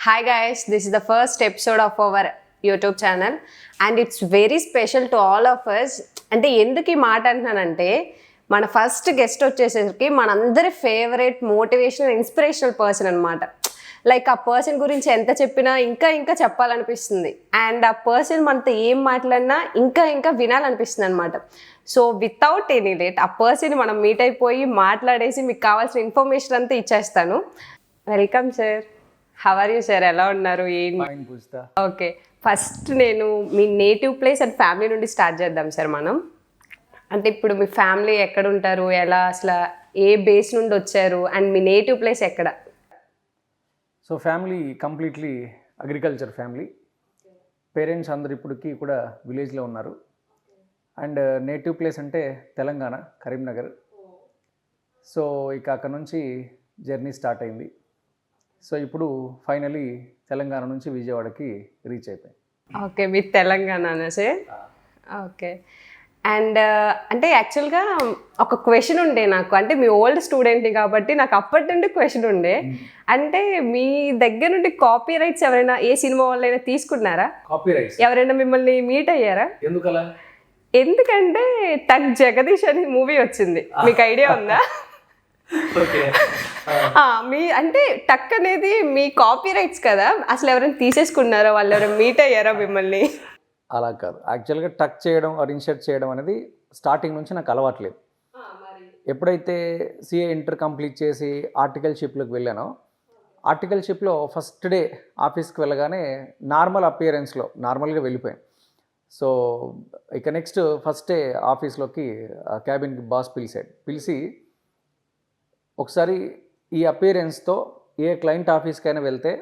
Hi guys, this is the first episode of our YouTube channel and it's very special to all of us. అంటే ఎందుకు ఈ మాట అంటున్నానంటే మన first guest వచ్చేసరికి మనందరి ఫేవరెట్ మోటివేషనల్ ఇన్స్పిరేషనల్ పర్సన్ అనమాట. లైక్ ఆ పర్సన్ గురించి ఎంత చెప్పినా ఇంకా ఇంకా చెప్పాలనిపిస్తుంది అండ్ ఆ పర్సన్ మనతో ఏం మాట్లాడినా ఇంకా ఇంకా వినాలనిపిస్తుంది అనమాట. సో వితౌట్ ఎనీ లేట్ ఆ పర్సన్ మనం మీట్ అయిపోయి మాట్లాడేసి మీకు కావాల్సిన ఇన్ఫర్మేషన్ అంతా ఇచ్చేస్తాను. Welcome sir. How are you sir? ఎలా ఉన్నారు? ఓకే, ఫస్ట్ నేను మీ నేటివ్ ప్లేస్ అండ్ ఫ్యామిలీ నుండి స్టార్ట్ చేద్దాం సార్ మనం. అంటే ఇప్పుడు మీ ఫ్యామిలీ ఎక్కడ ఉంటారు, ఎలా, అసలు ఏ బేస్ నుండి వచ్చారు అండ్ మీ నేటివ్ ప్లేస్ ఎక్కడ? So family completely agriculture family. Parents అందరు ఇప్పటికీ కూడా విలేజ్లో ఉన్నారు. అండ్ నేటివ్ ప్లేస్ అంటే తెలంగాణ, కరీంనగర్. సో ఇక అక్కడ నుంచి జర్నీ స్టార్ట్ అయింది. సో ఇప్పుడు ఫైనలీ తెలంగాణ నుంచి విజయవాడకి రీచ్ అయిపోయింది. Okay, me Telangana sir. Okay, and అంటే యాక్చువల్గా ఒక క్వశ్చన్ ఉండే నాకు, అంటే మీ ఓల్డ్ స్టూడెంట్ని కాబట్టి నాకు అప్పటి నుండి క్వశ్చన్ ఉండే. అంటే మీ దగ్గర నుండి కాపీ రైట్స్ ఎవరైనా ఏ సినిమా వాళ్ళైనా తీసుకున్నారా? కాపీ రైట్స్ ఎవరైనా మిమ్మల్ని మీట్ అయ్యారా? ఎందుకలా? ఎందుకంటే టక్ జగదీష్ అని మూవీ వచ్చింది, మీకు ఐడియా ఉందా? మీ అంటే టక్ అనేది మీ కాపీ రైట్స్ కదా, అసలు ఎవరైనా తీసేసుకున్నారా? వాళ్ళు ఎవరైనా మీట్ అయ్యారా మిమ్మల్ని? అలా కాదు, యాక్చువల్గా టక్ చేయడం ఆర్ ఇన్షర్ట్ చేయడం అనేది స్టార్టింగ్ నుంచి నాకు అలవాట్లేదు. ఎప్పుడైతే సిఏ ఇంటర్ కంప్లీట్ చేసి ఆర్టికల్షిప్లోకి వెళ్ళానో, ఆర్టికల్షిప్లో ఫస్ట్ డే ఆఫీస్కి వెళ్ళగానే నార్మల్ అపియరెన్స్లో నార్మల్గా వెళ్ళిపోయాను. సో ఇక నెక్స్ట్ ఫస్ట్ డే ఆఫీస్లోకి క్యాబిన్కి బాస్ పిలిచి ఒకసారి ఈ అపియరెన్స్తో ఏ క్లయింట్ ఆఫీస్కైనా వెళ్తే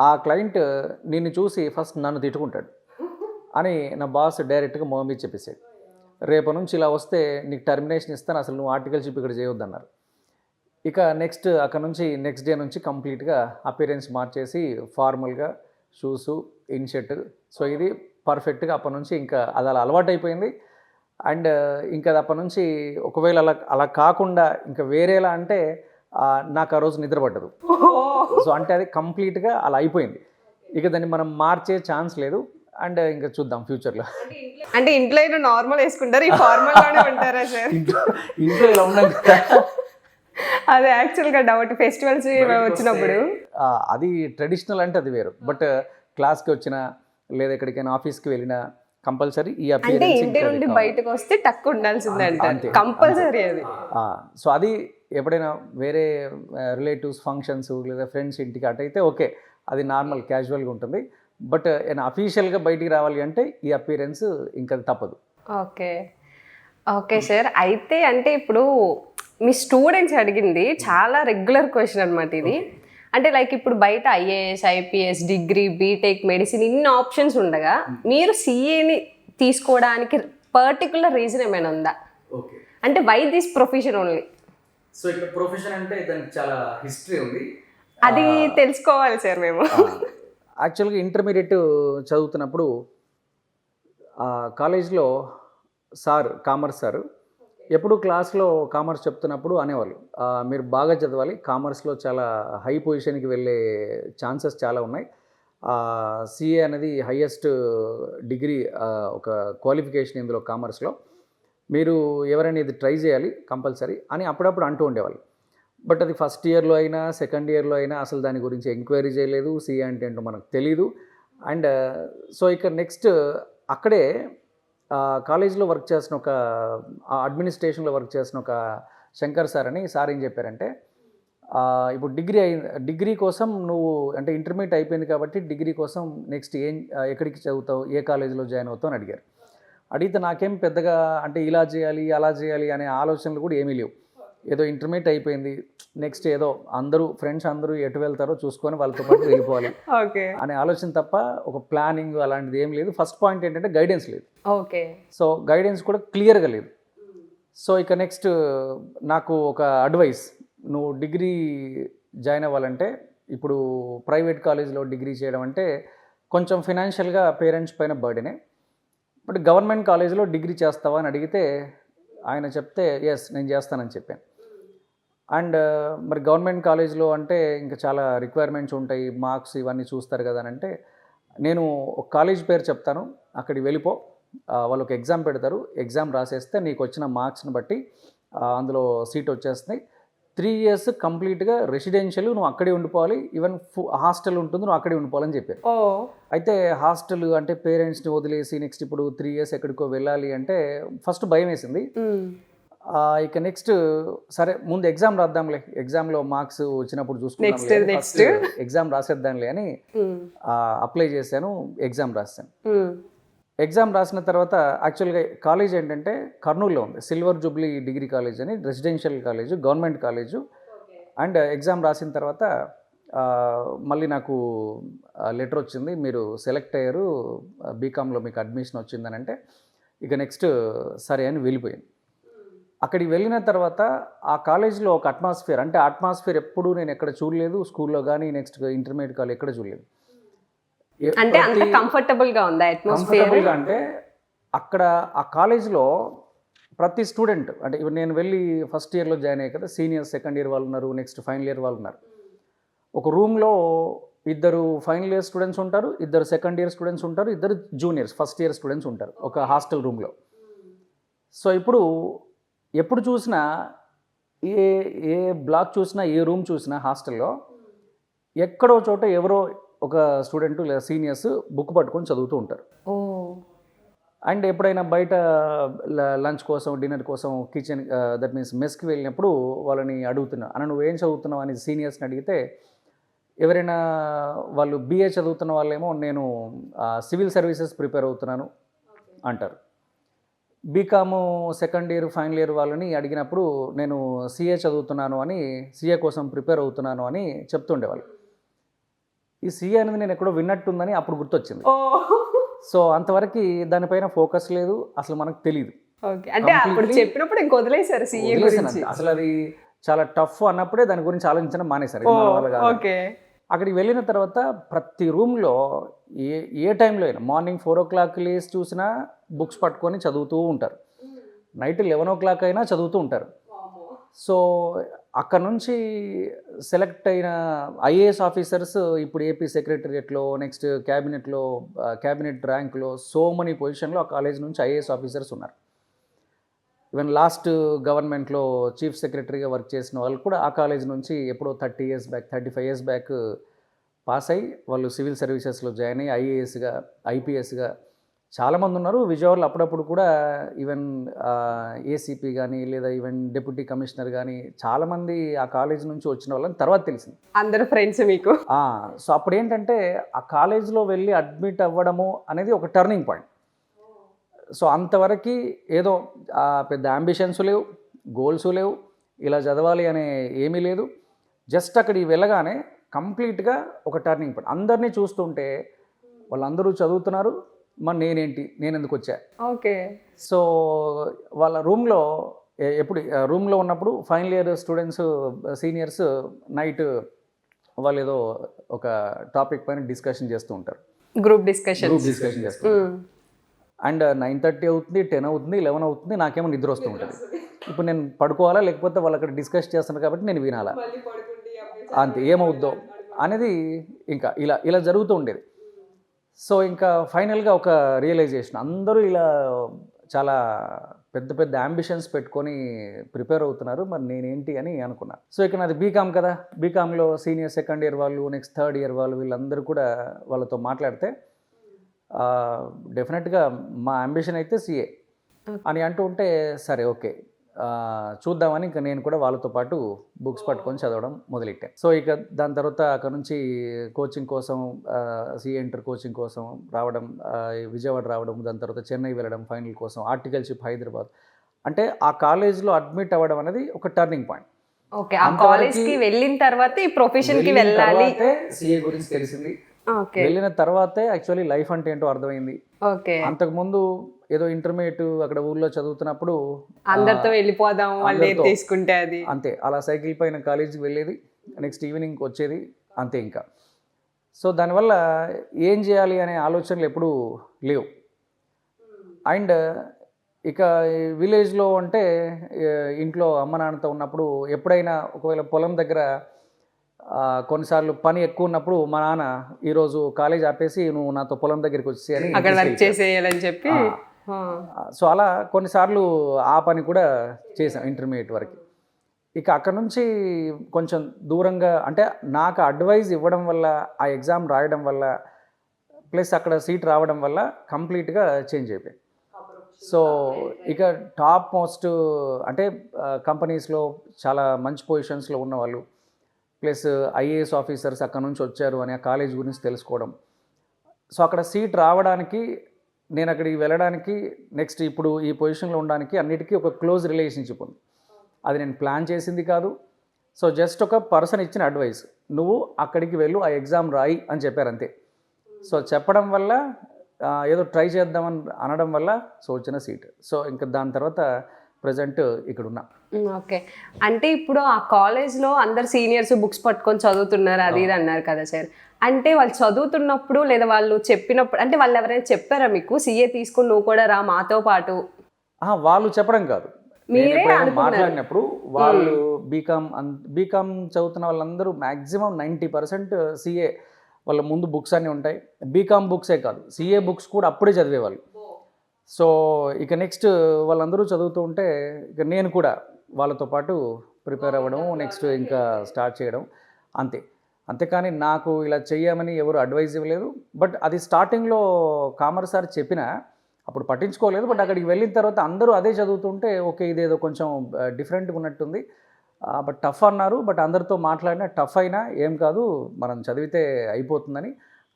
ఆ క్లయింట్ నిన్ను చూసి ఫస్ట్ నన్ను తిట్టుకుంటాడు అని నా బాస్ డైరెక్ట్గా మొహం మీద చెప్పేసాడు. రేపు నుంచి ఇలా వస్తే నీకు టర్మినేషన్ ఇస్తాను, అసలు నువ్వు ఆర్టికల్షిప్ ఇక్కడ చేయొద్దన్నారు. ఇక అక్కడ నుంచి నెక్స్ట్ డే నుంచి కంప్లీట్గా అపియరెన్స్ మార్చేసి ఫార్మల్గా షూసు, ఇన్షర్ట్. సో ఇది పర్ఫెక్ట్గా అప్పటి నుంచి ఇంకా అది అలా అలవాటు అయిపోయింది. అండ్ ఇంకా అప్పటి నుంచి ఒకవేళ అలా కాకుండా ఇంకా వేరేలా అంటే నాకు ఆ రోజు నిద్ర పట్టదు. సో అంటే అది కంప్లీట్గా అలా అయిపోయింది. ఇక దాన్ని మనం మార్చే ఛాన్స్ లేదు. అండ్ ఇంకా చూద్దాం ఫ్యూచర్లో. అంటే ఇంట్లో నార్మల్ వేసుకుంటారు, ఈ ఫార్మల్గానే ఉంటారా సార్? ఇంట్లో ఇలా ఉన్నాం కదా, అదే యాక్చువల్గా డౌట్. ఫెస్టివల్స్ వచ్చినప్పుడు అది ట్రెడిషనల్ అంటే అది వేరు. బట్ క్లాస్కి వచ్చినా లేదా ఎక్కడికైనా ఆఫీస్కి వెళ్ళినా కంపల్సరీ ఈ అపియరెన్స్. ఇంటి నుండి బయటకు వస్తే టక్ ఉండాల్సిందే అంటే కంపల్సరీ అది. సో అది ఎప్పుడైనా వేరే రిలేటివ్స్ ఫంక్షన్స్ లేదా ఫ్రెండ్స్ ఇంటికి అటైతే ఓకే, అది నార్మల్ క్యాజువల్గా ఉంటుంది. బట్ ఏమైనా అఫీషియల్గా బయటికి రావాలి అంటే ఈ అపియరెన్స్ ఇంకా తప్పదు. Okay okay sir. అయితే అంటే ఇప్పుడు మీ స్టూడెంట్స్ అడిగింది చాలా రెగ్యులర్ క్వశ్చన్ అనమాట ఇది. అంటే లైక్ ఇప్పుడు బయట IAS, IPS, degree, BTech, medicine ఇన్ని ఆప్షన్స్ ఉండగా మీరు సిఏని తీసుకోవడానికి పర్టికులర్ రీజన్ ఏమైనా ఉందా? ఓకే, అంటే why this profession only? So ఇక్కడ ప్రొఫెషన్ అంటే దానికి చాలా హిస్టరీ ఉంది, అది తెలుసుకోవాలి సార్ మేము. యాక్చువల్గా ఇంటర్మీడియట్ చదువుతున్నప్పుడు కాలేజ్లో కామర్స్ సార్ ఎప్పుడు క్లాస్లో కామర్స్ చెప్తున్నప్పుడు అనేవాళ్ళు, మీరు బాగా చదవాలి, కామర్స్లో చాలా హై పొజిషన్కి వెళ్ళే ఛాన్సెస్ చాలా ఉన్నాయి, సిఏ అనేది హైయెస్ట్ డిగ్రీ ఒక క్వాలిఫికేషన్ ఇందులో కామర్స్లో, మీరు ఎవరైనా ఇది ట్రై చేయాలి కంపల్సరీ అని అప్పుడప్పుడు అంటూ ఉండేవాళ్ళు. బట్ అది ఫస్ట్ ఇయర్లో అయినా సెకండ్ ఇయర్లో అయినా అసలు దాని గురించి ఎంక్వైరీ చేయలేదు, సిఏ అంటే ఏంటో మనకు తెలీదు. అండ్ సో ఇక నెక్స్ట్ అక్కడే కాలేజీలో వర్క్ చేసిన ఒక అడ్మినిస్ట్రేషన్లో వర్క్ చేసిన ఒక శంకర్ సార్ అని సార్ ఏం చెప్పారంటే, ఇప్పుడు డిగ్రీ కోసం నువ్వు అంటే ఇంటర్మీడియట్ అయిపోయింది కాబట్టి డిగ్రీ కోసం నెక్స్ట్ ఎక్కడికి చదువుతావు, ఏ కాలేజీలో జాయిన్ అవుతావు అని అడిగారు. అడిగితే నాకేం పెద్దగా అంటే ఇలా చేయాలి అలా చేయాలి అనే ఆలోచనలు కూడా ఏమీ లేవు. ఏదో ఇంటర్మీడియట్ అయిపోయింది, నెక్స్ట్ ఏదో ఫ్రెండ్స్ అందరూ ఎటు వెళ్తారో చూసుకొని వాళ్ళతో పాటు వెళ్ళిపోవాలి అనే ఆలోచన తప్ప ఒక ప్లానింగ్ అలాంటిది ఏం లేదు. ఫస్ట్ పాయింట్ ఏంటంటే గైడెన్స్ లేదు. ఓకే, సో గైడెన్స్ కూడా క్లియర్గా లేదు. సో ఇక నెక్స్ట్ నాకు ఒక అడ్వైస్, నువ్వు డిగ్రీ జాయిన్ అవ్వాలంటే ఇప్పుడు ప్రైవేట్ కాలేజ్లో డిగ్రీ చేయడం అంటే కొంచెం ఫినాన్షియల్గా పేరెంట్స్ పైన బర్డెనే. బట్ గవర్నమెంట్ కాలేజ్లో డిగ్రీ చేస్తావా అని అడిగితే ఆయన చెప్తే ఎస్ నేను చేస్తానని చెప్పాను. అండ్ మరి గవర్నమెంట్ కాలేజ్లో అంటే ఇంకా చాలా రిక్వైర్మెంట్స్ ఉంటాయి, మార్క్స్ ఇవన్నీ చూస్తారు కదా అని అంటే, నేను ఒక కాలేజ్ పేరు చెప్తాను, అక్కడికి వెళ్ళిపో, వాళ్ళు ఒక ఎగ్జామ్ పెడతారు, ఎగ్జామ్ రాసేస్తే నీకు వచ్చిన మార్క్స్ని బట్టి అందులో సీట్ వచ్చేస్తుంది. 3 years కంప్లీట్గా రెసిడెన్షియల్, నువ్వు అక్కడే ఉండిపోవాలి, ఈవెన్ హాస్టల్ ఉంటుంది, నువ్వు అక్కడే ఉండిపోవాలని చెప్పారు. ఓ అయితే హాస్టల్ అంటే పేరెంట్స్ని వదిలేసి నెక్స్ట్ ఇప్పుడు 3 years ఎక్కడికో వెళ్ళాలి అంటే ఫస్ట్ భయం వేసింది. ఇక నెక్స్ట్ సరే ముందు ఎగ్జామ్ రాద్దాంలే, ఎగ్జామ్లో మార్క్స్ వచ్చినప్పుడు చూసుకుందాం, ఫస్ట్ ఎగ్జామ్ రాసేద్దాంలే అని అప్లై చేశాను, ఎగ్జామ్ రాశాను. ఎగ్జామ్ రాసిన తర్వాత యాక్చువల్గా కాలేజ్ ఏంటంటే కర్నూలులో ఉంది, సిల్వర్ జూబ్లీ డిగ్రీ కాలేజ్ అని, residential college, government college. And exam రాసిన తర్వాత మళ్ళీ నాకు లెటర్ వచ్చింది, మీరు సెలెక్ట్ అయ్యారు, బీకామ్లో మీకు అడ్మిషన్ వచ్చిందని అంటే ఇక నెక్స్ట్ సరే అని వెళ్ళిపోయాను. అక్కడికి వెళ్ళిన తర్వాత ఆ కాలేజ్లో ఒక అట్మాస్ఫియర్, అంటే అట్మాస్ఫియర్ ఎప్పుడు నేను ఎక్కడ చూడలేదు, స్కూల్లో కానీ నెక్స్ట్ ఇంటర్మీడియట్ కాలేజ్ ఎక్కడ చూడలేదు. అంటే అంత కంఫర్టబుల్గా ఉందా అట్మాస్ఫియర్? అంటే అక్కడ ఆ కాలేజ్లో ప్రతి స్టూడెంట్, అంటే ఇప్పుడు నేను వెళ్ళి ఫస్ట్ ఇయర్లో జాయిన్ అయ్యాయి కదా, సీనియర్ సెకండ్ ఇయర్ వాళ్ళు ఉన్నారు, నెక్స్ట్ ఫైనల్ ఇయర్ వాళ్ళు ఉన్నారు. ఒక రూమ్లో 2 ఫైనల్ ఇయర్ స్టూడెంట్స్ ఉంటారు, 2 సెకండ్ ఇయర్ స్టూడెంట్స్ ఉంటారు, 2 జూనియర్స్ ఫస్ట్ ఇయర్ స్టూడెంట్స్ ఉంటారు ఒక హాస్టల్ రూమ్లో. సో ఇప్పుడు ఎప్పుడు చూసినా ఏ ఏ బ్లాక్ చూసినా, ఏ రూమ్ చూసినా హాస్టల్లో ఎక్కడో చోట ఎవరో ఒక స్టూడెంట్ లేదా సీనియర్స్ బుక్ పట్టుకొని చదువుతూ ఉంటారు. అండ్ ఎప్పుడైనా బయట లంచ్ కోసం, డిన్నర్ కోసం కిచెన్, దట్ మీన్స్ మెస్కి వెళ్ళినప్పుడు వాళ్ళని అడుగుతున్నా, అన్న నువ్వేం చదువుతున్నావు అని సీనియర్స్ని అడిగితే, ఎవరైనా వాళ్ళు BA చదువుతున్న వాళ్ళేమో నేను సివిల్ సర్వీసెస్ ప్రిపేర్ అవుతున్నాను అంటారు. BCom second year final year వాళ్ళని అడిగినప్పుడు నేను CA చదువుతున్నాను అని, CA కోసం ప్రిపేర్ అవుతున్నాను అని చెప్తుండేవాళ్ళు. ఈ CA అనేది నేను ఎక్కడో విన్నట్టుందని అప్పుడు గుర్తొచ్చింది. సో అంతవరకు దానిపైన ఫోకస్ లేదు, అసలు మనకు తెలియదు. అంటే అప్పుడు చెప్పినప్పుడు ఇంక వదిలేశారు CA గురించి. అసలు అది చాలా టఫ్ అన్నప్పుడే దాని గురించి ఆలోచించడం మానేశారు. అక్కడికి వెళ్ళిన తర్వాత ప్రతి రూమ్లో ఏ టైంలో అయినా మార్నింగ్ 4 o'clock లేసి చూసినా బుక్స్ పట్టుకొని చదువుతూ ఉంటారు, నైట్ 11 o'clock అయినా చదువుతూ ఉంటారు. సో అక్కడ నుంచి సెలెక్ట్ అయిన IAS ఆఫీసర్స్ ఇప్పుడు AP సెక్రటరియట్లో, నెక్స్ట్ క్యాబినెట్లో, క్యాబినెట్ ర్యాంక్లో సో మెనీ పొజిషన్లో ఆ కాలేజ్ నుంచి IAS ఆఫీసర్స్ ఉన్నారు. ఈవెన్ లాస్ట్ గవర్నమెంట్లో చీఫ్ సెక్రటరీగా వర్క్ చేసిన వాళ్ళు కూడా ఆ కాలేజ్ నుంచి ఎప్పుడో 30 years back, 35 years back pass అయ్యి వాళ్ళు సివిల్ సర్వీసెస్లో జాయిన్ అయ్యి IASగా, IPSగా చాలామంది ఉన్నారు. విజయవాడలో అప్పుడప్పుడు కూడా ఈవెన్ ACP కానీ లేదా ఈవెన్ డిప్యూటీ కమిషనర్ కానీ చాలామంది ఆ కాలేజ్ నుంచి వచ్చిన వాళ్ళని తర్వాత తెలిసింది. అందరూ ఫ్రెండ్స్ మీకు? సో అప్పుడు ఏంటంటే ఆ కాలేజ్లో వెళ్ళి అడ్మిట్ అవ్వడము అనేది ఒక టర్నింగ్ పాయింట్. సో అంతవరకు ఏదో పెద్ద అంబిషన్స్ లేవు, గోల్స్ లేవు, ఇలా చదవాలి అనే ఏమీ లేదు. జస్ట్ అక్కడికి వెళ్ళగానే కంప్లీట్గా ఒక టర్నింగ్ పాయింట్. అందరినీ చూస్తుంటే వాళ్ళందరూ చదువుతున్నారు, మరి నేనేంటి, నేను ఎందుకు వచ్చా. ఓకే. సో వాళ్ళ రూమ్లో ఎప్పుడు రూమ్లో ఉన్నప్పుడు final year students, seniors night వాళ్ళు ఏదో ఒక టాపిక్ పైన డిస్కషన్ చేస్తూ ఉంటారు, గ్రూప్ డిస్కషన్ చేస్తూ ఉంటారు. అండ్ 9:30 అవుతుంది, 10 అవుతుంది, 11 అవుతుంది, నాకేమో నిద్ర వస్తూ ఉంటుంది. ఇప్పుడు నేను పడుకోవాలా లేకపోతే వాళ్ళు అక్కడ డిస్కస్ చేస్తున్నారు కాబట్టి నేను వినాలా, అంతే ఏమవుద్దో అనేది ఇంకా ఇలా జరుగుతూ ఉండేది. సో ఇంకా ఫైనల్గా ఒక రియలైజేషన్, అందరూ ఇలా చాలా పెద్ద పెద్ద అంబిషన్స్ పెట్టుకొని ప్రిపేర్ అవుతున్నారు, మరి నేనేంటి అని అనుకున్నా. సో ఇక నాది బీకామ్ కదా, బీకామ్లో సీనియర్ సెకండ్ ఇయర్ వాళ్ళు, నెక్స్ట్ థర్డ్ ఇయర్ వాళ్ళు, వీళ్ళందరూ కూడా వాళ్ళతో మాట్లాడితే డెఫినెట్గా మా అంబిషన్ అయితే CA అని అంటూ ఉంటే, సరే ఓకే చూద్దామని ఇంకా నేను కూడా వాళ్ళతో పాటు బుక్స్ పట్టుకొని చదవడం మొదలెట్టాను. సో ఇక దాని తర్వాత అక్కడ నుంచి కోచింగ్ కోసం, CA ఇంటర్ కోచింగ్ కోసం రావడం, విజయవాడ రావడం, దాని తర్వాత చెన్నై వెళ్ళడం ఫైనల్ కోసం, ఆర్టికల్షిప్ హైదరాబాద్. అంటే ఆ కాలేజ్లో అడ్మిట్ అవ్వడం అనేది ఒక టర్నింగ్ పాయింట్. ఓకే. ఆ కాలేజ్కి వెళ్ళిన తర్వాత ఈ ప్రొఫెషన్కి వెళ్ళాలి, CA గురించి తెలిసింది. వెళ్ళిన తర్వాతే యాక్చువల్లీ లైఫ్ అంటే ఏంటో అర్థమైంది. అంతకుముందు ఏదో ఇంటర్మీడియట్ అక్కడ ఊర్లో చదువుతున్నప్పుడు అందరితో వెళ్ళిపోదాం వాళ్ళు తీసుకుంటే అది అంతే, అలా సైకిల్ పైన కాలేజీకి వెళ్ళేది, నెక్స్ట్ ఈవినింగ్ వచ్చేది, అంతే ఇంకా. సో దానివల్ల ఏం చేయాలి అనే ఆలోచనలు ఎప్పుడూ లేవు. అండ్ ఇక విలేజ్లో అంటే ఇంట్లో అమ్మ నాన్నతో ఉన్నప్పుడు ఎప్పుడైనా ఒకవేళ పొలం దగ్గర కొన్నిసార్లు పని ఎక్కువ ఉన్నప్పుడు మా నాన్న ఈరోజు కాలేజ్ ఆపేసి నువ్వు నాతో పొలం దగ్గరికి వచ్చి అని అక్కడ వర్క్ చేసేయాలని చెప్పి సో అలా కొన్నిసార్లు ఆ పని కూడా చేసాం ఇంటర్మీడియట్ వరకు. ఇక అక్కడ నుంచి కొంచెం దూరంగా అంటే నాకు అడ్వైజ్ ఇవ్వడం వల్ల ఆ ఎగ్జామ్ రాయడం వల్ల ప్లస్ అక్కడ సీట్ రావడం వల్ల కంప్లీట్గా చేంజ్ అయిపోయింది. సో ఇక టాప్ మోస్ట్ అంటే కంపెనీస్లో చాలా మంచి పొజిషన్స్లో ఉన్నవాళ్ళు ప్లస్ ఐఏఎస్ ఆఫీసర్స్ అక్కడ నుంచి వచ్చారు అని ఆ కాలేజ్ గురించి తెలుసుకోవడం. సో అక్కడ సీట్ రావడానికి నేను అక్కడికి వెళ్ళడానికి నెక్స్ట్ ఇప్పుడు ఈ పొజిషన్లో ఉండడానికి అన్నిటికీ ఒక క్లోజ్ రిలేషన్షిప్ ఉంది. అది నేను ప్లాన్ చేసింది కాదు. సో జస్ట్ ఒక పర్సన్ ఇచ్చిన అడ్వైస్, నువ్వు అక్కడికి వెళ్ళు ఆ ఎగ్జామ్ రాయి అని చెప్పారు అంతే. సో చెప్పడం వల్ల ఏదో ట్రై చేద్దామని అనడం వల్ల సో వచ్చిన సీట్. సో ఇంకా దాని తర్వాత ప్రజెంట్ ఇక్కడ ఉన్నా. ఓకే, అంటే ఇప్పుడు ఆ కాలేజ్లో అందరు సీనియర్స్ బుక్స్ పట్టుకొని చదువుతున్నారు అది ఇది అన్నారు కదా సార్. అంటే వాళ్ళు చదువుతున్నప్పుడు లేదా వాళ్ళు చెప్పినప్పుడు అంటే వాళ్ళు ఎవరైనా చెప్పారా మీకు సీఏ తీసుకుని నువ్వు కూడా రా మాతో పాటు? వాళ్ళు చెప్పడం కాదు, మీరే మాట్లాడినప్పుడు వాళ్ళు బీకామ్ చదువుతున్న వాళ్ళందరూ మ్యాక్సిమం 90% సీఏ వాళ్ళ ముందు బుక్స్ అన్నీ ఉంటాయి. బీకామ్ బుక్సే కాదు సీఏ బుక్స్ కూడా అప్పుడే చదివేవాళ్ళు. సో ఇక నెక్స్ట్ వాళ్ళందరూ చదువుతూ ఉంటే ఇక నేను కూడా వాళ్ళతో పాటు ప్రిపేర్ అవ్వడం నెక్స్ట్ ఇంకా స్టార్ట్ చేయడం అంతేకాని నాకు ఇలా చెయ్యమని ఎవరు అడ్వైజ్ ఇవ్వలేదు. బట్ అది స్టార్టింగ్లో కామర్స్ సార్ చెప్పినా అప్పుడు పట్టించుకోలేదు. బట్ అక్కడికి వెళ్ళిన తర్వాత అందరూ అదే చదువుతుంటే ఓకే ఇదేదో కొంచెం డిఫరెంట్గా ఉన్నట్టుంది, బట్ టఫ్ అన్నారు. బట్ అందరితో మాట్లాడినా టఫ్ అయినా ఏం కాదు మనం చదివితే అయిపోతుందని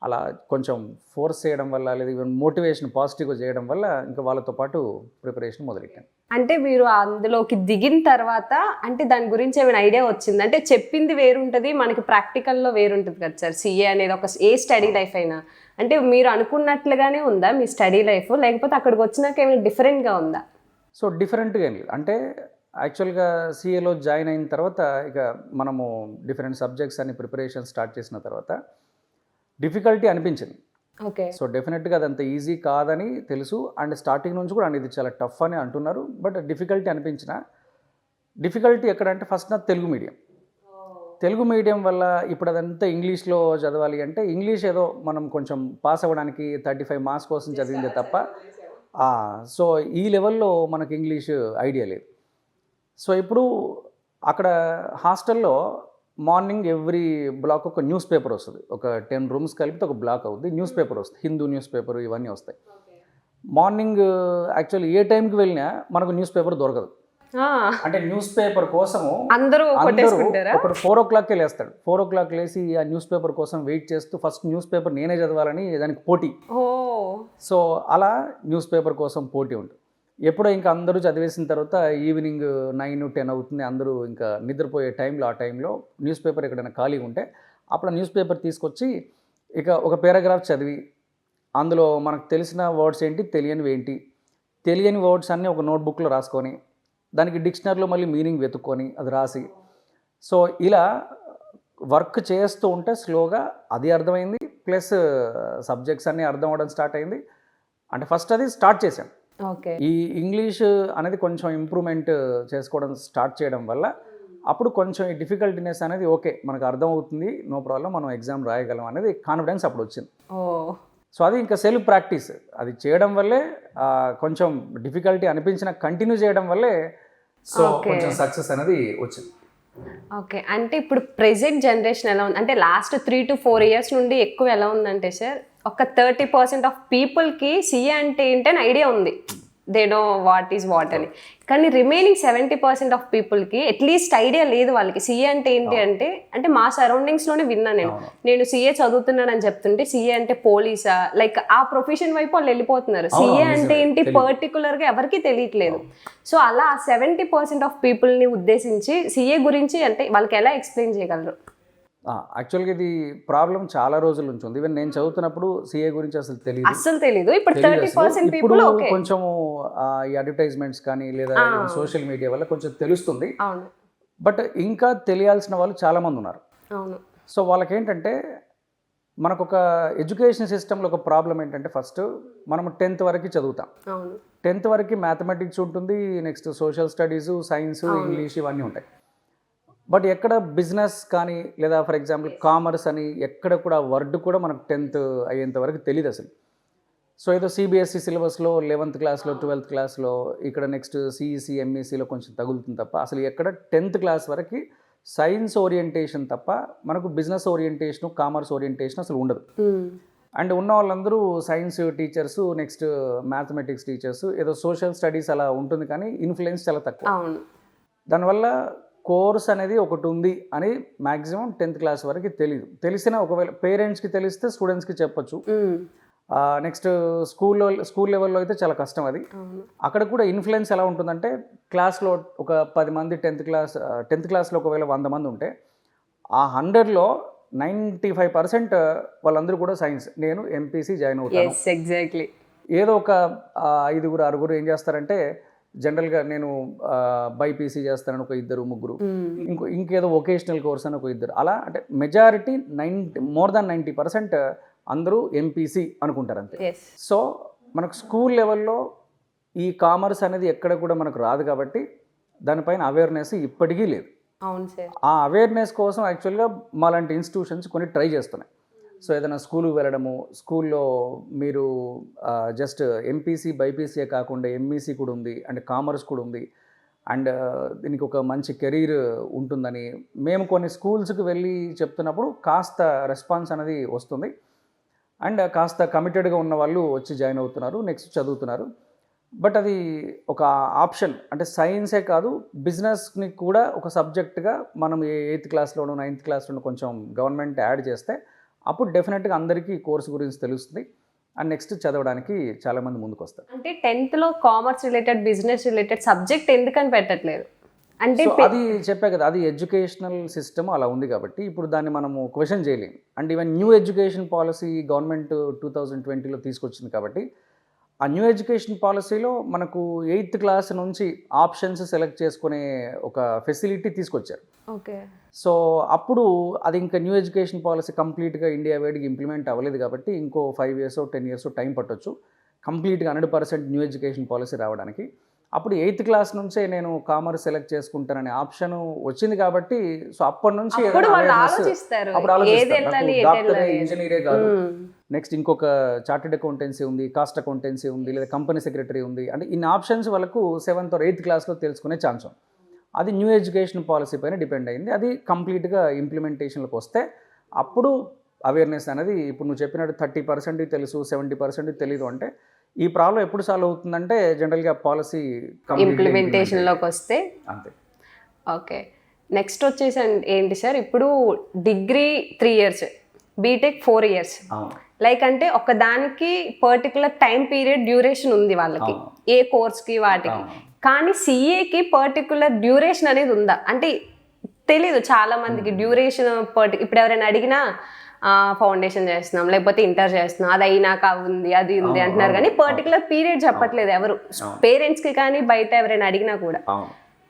అలా కొంచెం ఫోర్స్ చేయడం వల్ల లేదా మోటివేషన్ పాజిటివ్గా చేయడం వల్ల ఇంకా వాళ్ళతో పాటు ప్రిపరేషన్ మొదలెట్టాను. అంటే మీరు అందులోకి దిగిన తర్వాత అంటే దాని గురించి ఏమైనా ఐడియా వచ్చింది? అంటే చెప్పింది వేరుంటుంది, మనకి ప్రాక్టికల్లో వేరుంటుంది కదా సార్. సీఏ అనేది ఒక ఏ స్టడీ లైఫ్ అయినా అంటే మీరు అనుకున్నట్లుగానే ఉందా మీ స్టడీ లైఫ్, లేకపోతే అక్కడికి వచ్చినాక ఏమైనా డిఫరెంట్గా ఉందా? సో డిఫరెంట్గా ఏం లేదు. అంటే యాక్చువల్గా సీఏలో జాయిన్ అయిన తర్వాత ఇక మనము డిఫరెంట్ సబ్జెక్ట్స్ అని ప్రిపరేషన్ స్టార్ట్ చేసిన తర్వాత డిఫికల్టీ అనిపించింది. ఓకే, సో డెఫినెట్గా అదంత ఈజీ కాదని తెలుసు. అండ్ స్టార్టింగ్ నుంచి కూడా ఇది చాలా టఫ్ అని అంటున్నారు. బట్ డిఫికల్టీ అనిపించిన డిఫికల్టీ ఎక్కడంటే ఫస్ట్ నా తెలుగు మీడియం వల్ల ఇప్పుడు అదంతా ఇంగ్లీష్లో చదవాలి అంటే ఇంగ్లీష్ ఏదో మనం కొంచెం పాస్ అవ్వడానికి 35 మార్క్స్ కోసం చదివిందే తప్ప సో ఈ లెవెల్లో మనకి ఇంగ్లీష్ ఐడియా లేదు. సో ఇప్పుడు అక్కడ హాస్టల్లో మార్నింగ్ ఎవ్రీ బ్లాక్ ఒక న్యూస్ పేపర్ వస్తుంది, ఒక 10 రూమ్స్ కలిపితే ఒక బ్లాక్ అవుతుంది, న్యూస్ పేపర్ వస్తుంది, హిందూ న్యూస్ పేపర్ ఇవన్నీ వస్తాయి. మార్నింగ్ యాక్చువల్లీ ఏ టైంకి వెళ్ళినా మనకు న్యూస్ పేపర్ దొరకదు. అంటే న్యూస్ పేపర్ కోసము అందరూ ఒకటి 4 o'clock లేస్తాడు. 4 o'clock లేసి ఆ న్యూస్ పేపర్ కోసం వెయిట్ చేస్తూ ఫస్ట్ న్యూస్ పేపర్ నేనే చదవాలని దానికి పోటీ. సో అలా న్యూస్ పేపర్ కోసం పోటీ ఉంటుంది. ఎప్పుడో ఇంకా అందరూ చదివేసిన తర్వాత ఈవినింగ్ 9-10 అవుతుంది, అందరూ ఇంకా నిద్రపోయే టైంలో ఆ టైంలో న్యూస్ పేపర్ ఎక్కడైనా ఖాళీగా ఉంటే అప్పుడు న్యూస్ పేపర్ తీసుకొచ్చి ఇక ఒక పారాగ్రాఫ్ చదివి అందులో మనకు తెలిసిన వర్డ్స్ ఏంటి తెలియని వర్డ్స్ అన్నీ ఒక నోట్బుక్లో రాసుకొని దానికి డిక్షనరీలో మళ్ళీ మీనింగ్ వెతుక్కొని అది రాసి సో ఇలా వర్క్ చేస్తూ ఉంటే స్లోగా అది అర్థమైంది, ప్లస్ సబ్జెక్ట్స్ అన్నీ అర్థం అవ్వడం స్టార్ట్ అయింది. అంటే ఫస్ట్ అది స్టార్ట్ చేశాం. ఈ ఇంగ్లీష్ అనేది కొంచెం ఇంప్రూవ్మెంట్ చేసుకోవడం స్టార్ట్ చేయడం వల్ల అప్పుడు కొంచెం ఈ డిఫికల్టీనెస్ అనేది ఓకే మనకు అర్థం అవుతుంది, నో ప్రాబ్లం, మనం ఎగ్జామ్ రాయగలం అనేది కాన్ఫిడెన్స్ అప్పుడు వచ్చింది. సో అది ఇంకా సెల్ఫ్ ప్రాక్టీస్ అది చేయడం వల్లే కొంచెం డిఫికల్టీ అనిపించిన కంటిన్యూ చేయడం వల్లే సో కొంచెం సక్సెస్ అనేది వచ్చింది. ఓకే, అంటే ఇప్పుడు ప్రెజెంట్ జనరేషన్ ఎలా ఉంది అంటే లాస్ట్ 3 to 4 years నుండి ఎక్కువ ఎలా ఉందంటే సార్ ఒక 30% ఆఫ్ పీపుల్కి సీఏ అంటే ఏంటని ఐడియా ఉంది, they know what is what అని. కానీ రిమైనింగ్ 70% ఆఫ్ పీపుల్కి అట్లీస్ట్ ఐడియా లేదు వాళ్ళకి సీఏ అంటే ఏంటి అంటే మా సరౌండింగ్స్లోనే విన్నాను నేను సీఏ చదువుతున్నానని చెప్తుంటే సీఏ అంటే పోలీసా లైక్ ఆ ప్రొఫెషన్ వైపు వాళ్ళు వెళ్ళిపోతున్నారు. సీఏ అంటే ఏంటి పర్టికులర్గా ఎవరికి తెలియట్లేదు. సో అలా 70% ఆఫ్ పీపుల్ని ఉద్దేశించి సీఏ గురించి అంటే వాళ్ళకి ఎలా ఎక్స్ప్లెయిన్ చేయగలరు? యాక్చువల్గా ఇది ప్రాబ్లం చాలా రోజుల నుంచి ఉంది. ఈవెన్ నేను చదువుతున్నప్పుడు సీఏ గురించి అసలు తెలియదు. ఇప్పుడు 30% పీపుల్ కొంచెం ఈ అడ్వర్టైజ్మెంట్స్ కానీ లేదా సోషల్ మీడియా వల్ల కొంచెం తెలుస్తుంది. బట్ ఇంకా తెలియాల్సిన వాళ్ళు చాలా మంది ఉన్నారు. సో వాళ్ళకి ఏంటంటే మనకు ఒక ఎడ్యుకేషన్ సిస్టంలో ఒక ప్రాబ్లం ఏంటంటే ఫస్ట్ మనం 10th వరకు చదువుతాం. అవును 10th వరకు మ్యాథమెటిక్స్ ఉంటుంది, next social studies, science, English ఇవన్నీ ఉంటాయి. బట్ ఎక్కడ బిజినెస్ కానీ లేదా ఫర్ ఎగ్జాంపుల్ కామర్స్ అని ఎక్కడ కూడా వర్డ్ కూడా మనకు 10th అయ్యేంత వరకు తెలియదు అసలు. సో ఏదో సిబిఎస్ఈ సిలబస్లో 11th క్లాస్లో 12th క్లాస్లో ఇక్కడ నెక్స్ట్ సిఈసి ఎంఈసిలో కొంచెం తగులుతుంది తప్ప అసలు ఎక్కడ 10th క్లాస్ వరకు సైన్స్ ఓరియంటేషన్ తప్ప మనకు బిజినెస్ ఓరియంటేషన్, కామర్స్ ఓరియంటేషన్ అసలు ఉండదు. అండ్ ఉన్న వాళ్ళందరూ science teachers, next mathematics teachers, ఏదో సోషల్ స్టడీస్ అలా ఉంటుంది కానీ ఇన్ఫ్లుయెన్స్ చాలా తక్కువ. దానివల్ల కోర్స్ అనేది ఒకటి ఉంది అని మ్యాక్సిమం 10th క్లాస్ వరకు తెలియదు. తెలిసినా ఒకవేళ పేరెంట్స్కి తెలిస్తే స్టూడెంట్స్కి చెప్పచ్చు. నెక్స్ట్ స్కూల్ లెవెల్లో అయితే చాలా కష్టం అది. అక్కడ కూడా ఇన్ఫ్లుయెన్స్ ఎలా ఉంటుందంటే క్లాస్లో ఒక 10 మంది 10th క్లాస్లో ఒకవేళ 100 మంది ఉంటే ఆ 100లో 95% వాళ్ళందరూ కూడా సైన్స్. నేను ఎంపీసీ జాయిన్ అవుతాను. ఎగ్జాక్ట్లీ. ఏదో ఒక 5 6 ఏం చేస్తారంటే జనరల్గా నేను బైపీసీ చేస్తానని ఒక 2 3, ఇంకేదో వొకేషనల్ కోర్స్ అని ఒక 2. అలా అంటే మెజారిటీ మోర్ దాన్ 90% అందరూ ఎంపీసీ అనుకుంటారు అంతే. సో మనకు స్కూల్ లెవెల్లో ఈ కామర్స్ అనేది ఎక్కడ కూడా మనకు రాదు కాబట్టి దానిపైన అవేర్నెస్ ఇప్పటికీ లేదు. అవును సార్. ఆ అవేర్నెస్ కోసం యాక్చువల్గా మాలాంటి ఇన్స్టిట్యూషన్స్ కొన్ని ట్రై చేస్తున్నాయి. సో ఏదైనా స్కూల్కి వెళ్ళడము, స్కూల్లో మీరు జస్ట్ ఎంపీసీ బైపీసీయే కాకుండా ఎంఈసీ కూడా ఉంది అండ్ కామర్స్ కూడా ఉంది అండ్ దీనికి ఒక మంచి కెరీర్ ఉంటుందని మేము కొన్ని స్కూల్స్కి వెళ్ళి చెప్తున్నప్పుడు కాస్త రెస్పాన్స్ అనేది వస్తుంది. అండ్ కాస్త కమిటెడ్గా ఉన్న వాళ్ళు వచ్చి జాయిన్ అవుతున్నారు, నెక్స్ట్ చదువుతున్నారు. బట్ అది ఒక ఆప్షన్ అంటే సైన్సే కాదు బిజినెస్ని కూడా ఒక సబ్జెక్ట్గా మనం 8th క్లాస్లోనూ 9th క్లాస్లోనూ కొంచెం గవర్నమెంట్ యాడ్ చేస్తే అప్పుడు డెఫినెట్గా అందరికీ కోర్సు గురించి తెలుస్తుంది అండ్ నెక్స్ట్ చదవడానికి చాలామంది ముందుకు వస్తారు. అంటే 10thలో commerce related, business related subject ఎందుకని పెట్టట్లేదు అంటే అది చెప్పా కదా, అది ఎడ్యుకేషనల్ సిస్టమ్ అలా ఉంది కాబట్టి ఇప్పుడు దాన్ని మనము క్వశ్చన్ చేయలేము. And even new education policy government 2020లో తీసుకొచ్చింది కాబట్టి ఆ న్యూ ఎడ్యుకేషన్ పాలసీలో మనకు 8th క్లాస్ నుంచి ఆప్షన్స్ సెలెక్ట్ చేసుకునే ఒక ఫెసిలిటీ తీసుకొచ్చారు. ఓకే. సో అప్పుడు అది ఇంకా న్యూ ఎడ్యుకేషన్ పాలసీ కంప్లీట్గా ఇండియా వైడ్గా ఇంప్లిమెంట్ అవ్వలేదు కాబట్టి ఇంకో 5 years 10 years టైం పట్టొచ్చు కంప్లీట్గా 100% న్యూ ఎడ్యుకేషన్ పాలసీ రావడానికి. అప్పుడు 8th క్లాస్ నుంచే నేను కామర్స్ సెలెక్ట్ చేసుకుంటాననే ఆప్షన్ వచ్చింది కాబట్టి సో అప్పటి నుంచి డాక్టరే ఇంజనీరే కాదు, నెక్స్ట్ ఇంకొక చార్టెడ్ అకౌంటెన్సీ ఉంది, కాస్ట్ అకౌంటెన్సీ ఉంది, లేదా కంపెనీ సెక్రటరీ ఉంది, అంటే ఇన్ని ఆప్షన్స్ వాళ్ళకు 7th or 8th క్లాస్లో తెలుసుకునే ఛాన్స్ ఉంది. అది న్యూ ఎడ్యుకేషన్ పాలసీ పైన డిపెండ్ అయింది. అది కంప్లీట్గా ఇంప్లిమెంటేషన్లోకి వస్తే అప్పుడు అవేర్నెస్ అనేది ఇప్పుడు నువ్వు చెప్పినట్టు 30% తెలుసు, 70% తెలీదు అంటే ఈ ప్రాబ్లం ఎప్పుడు సాల్వ్ అవుతుందంటే జనరల్గా పాలసీ ఇంప్లిమెంటేషన్లోకి వస్తే అంతే. ఓకే. నెక్స్ట్ వచ్చేసి ఏంటి సార్, ఇప్పుడు degree 3 years, B tech 4 years. Like అంటే ఒక దానికి పర్టికులర్ టైం పీరియడ్ డ్యూరేషన్ ఉంది వాళ్ళకి, ఏ కోర్స్కి వాటికి. కానీ సిఏకి పర్టికులర్ డ్యూరేషన్ అనేది ఉందా అంటే తెలీదు చాలా మందికి డ్యూరేషన్. ఇప్పుడు ఎవరైనా అడిగినా ఫౌండేషన్ చేస్తున్నాం లేకపోతే ఇంటర్ చేస్తున్నాం, అది అయినాక ఉంది అది ఉంది అంటున్నారు కానీ పర్టికులర్ పీరియడ్ చెప్పట్లేదు ఎవరు, పేరెంట్స్కి కానీ బయట ఎవరైనా అడిగినా కూడా.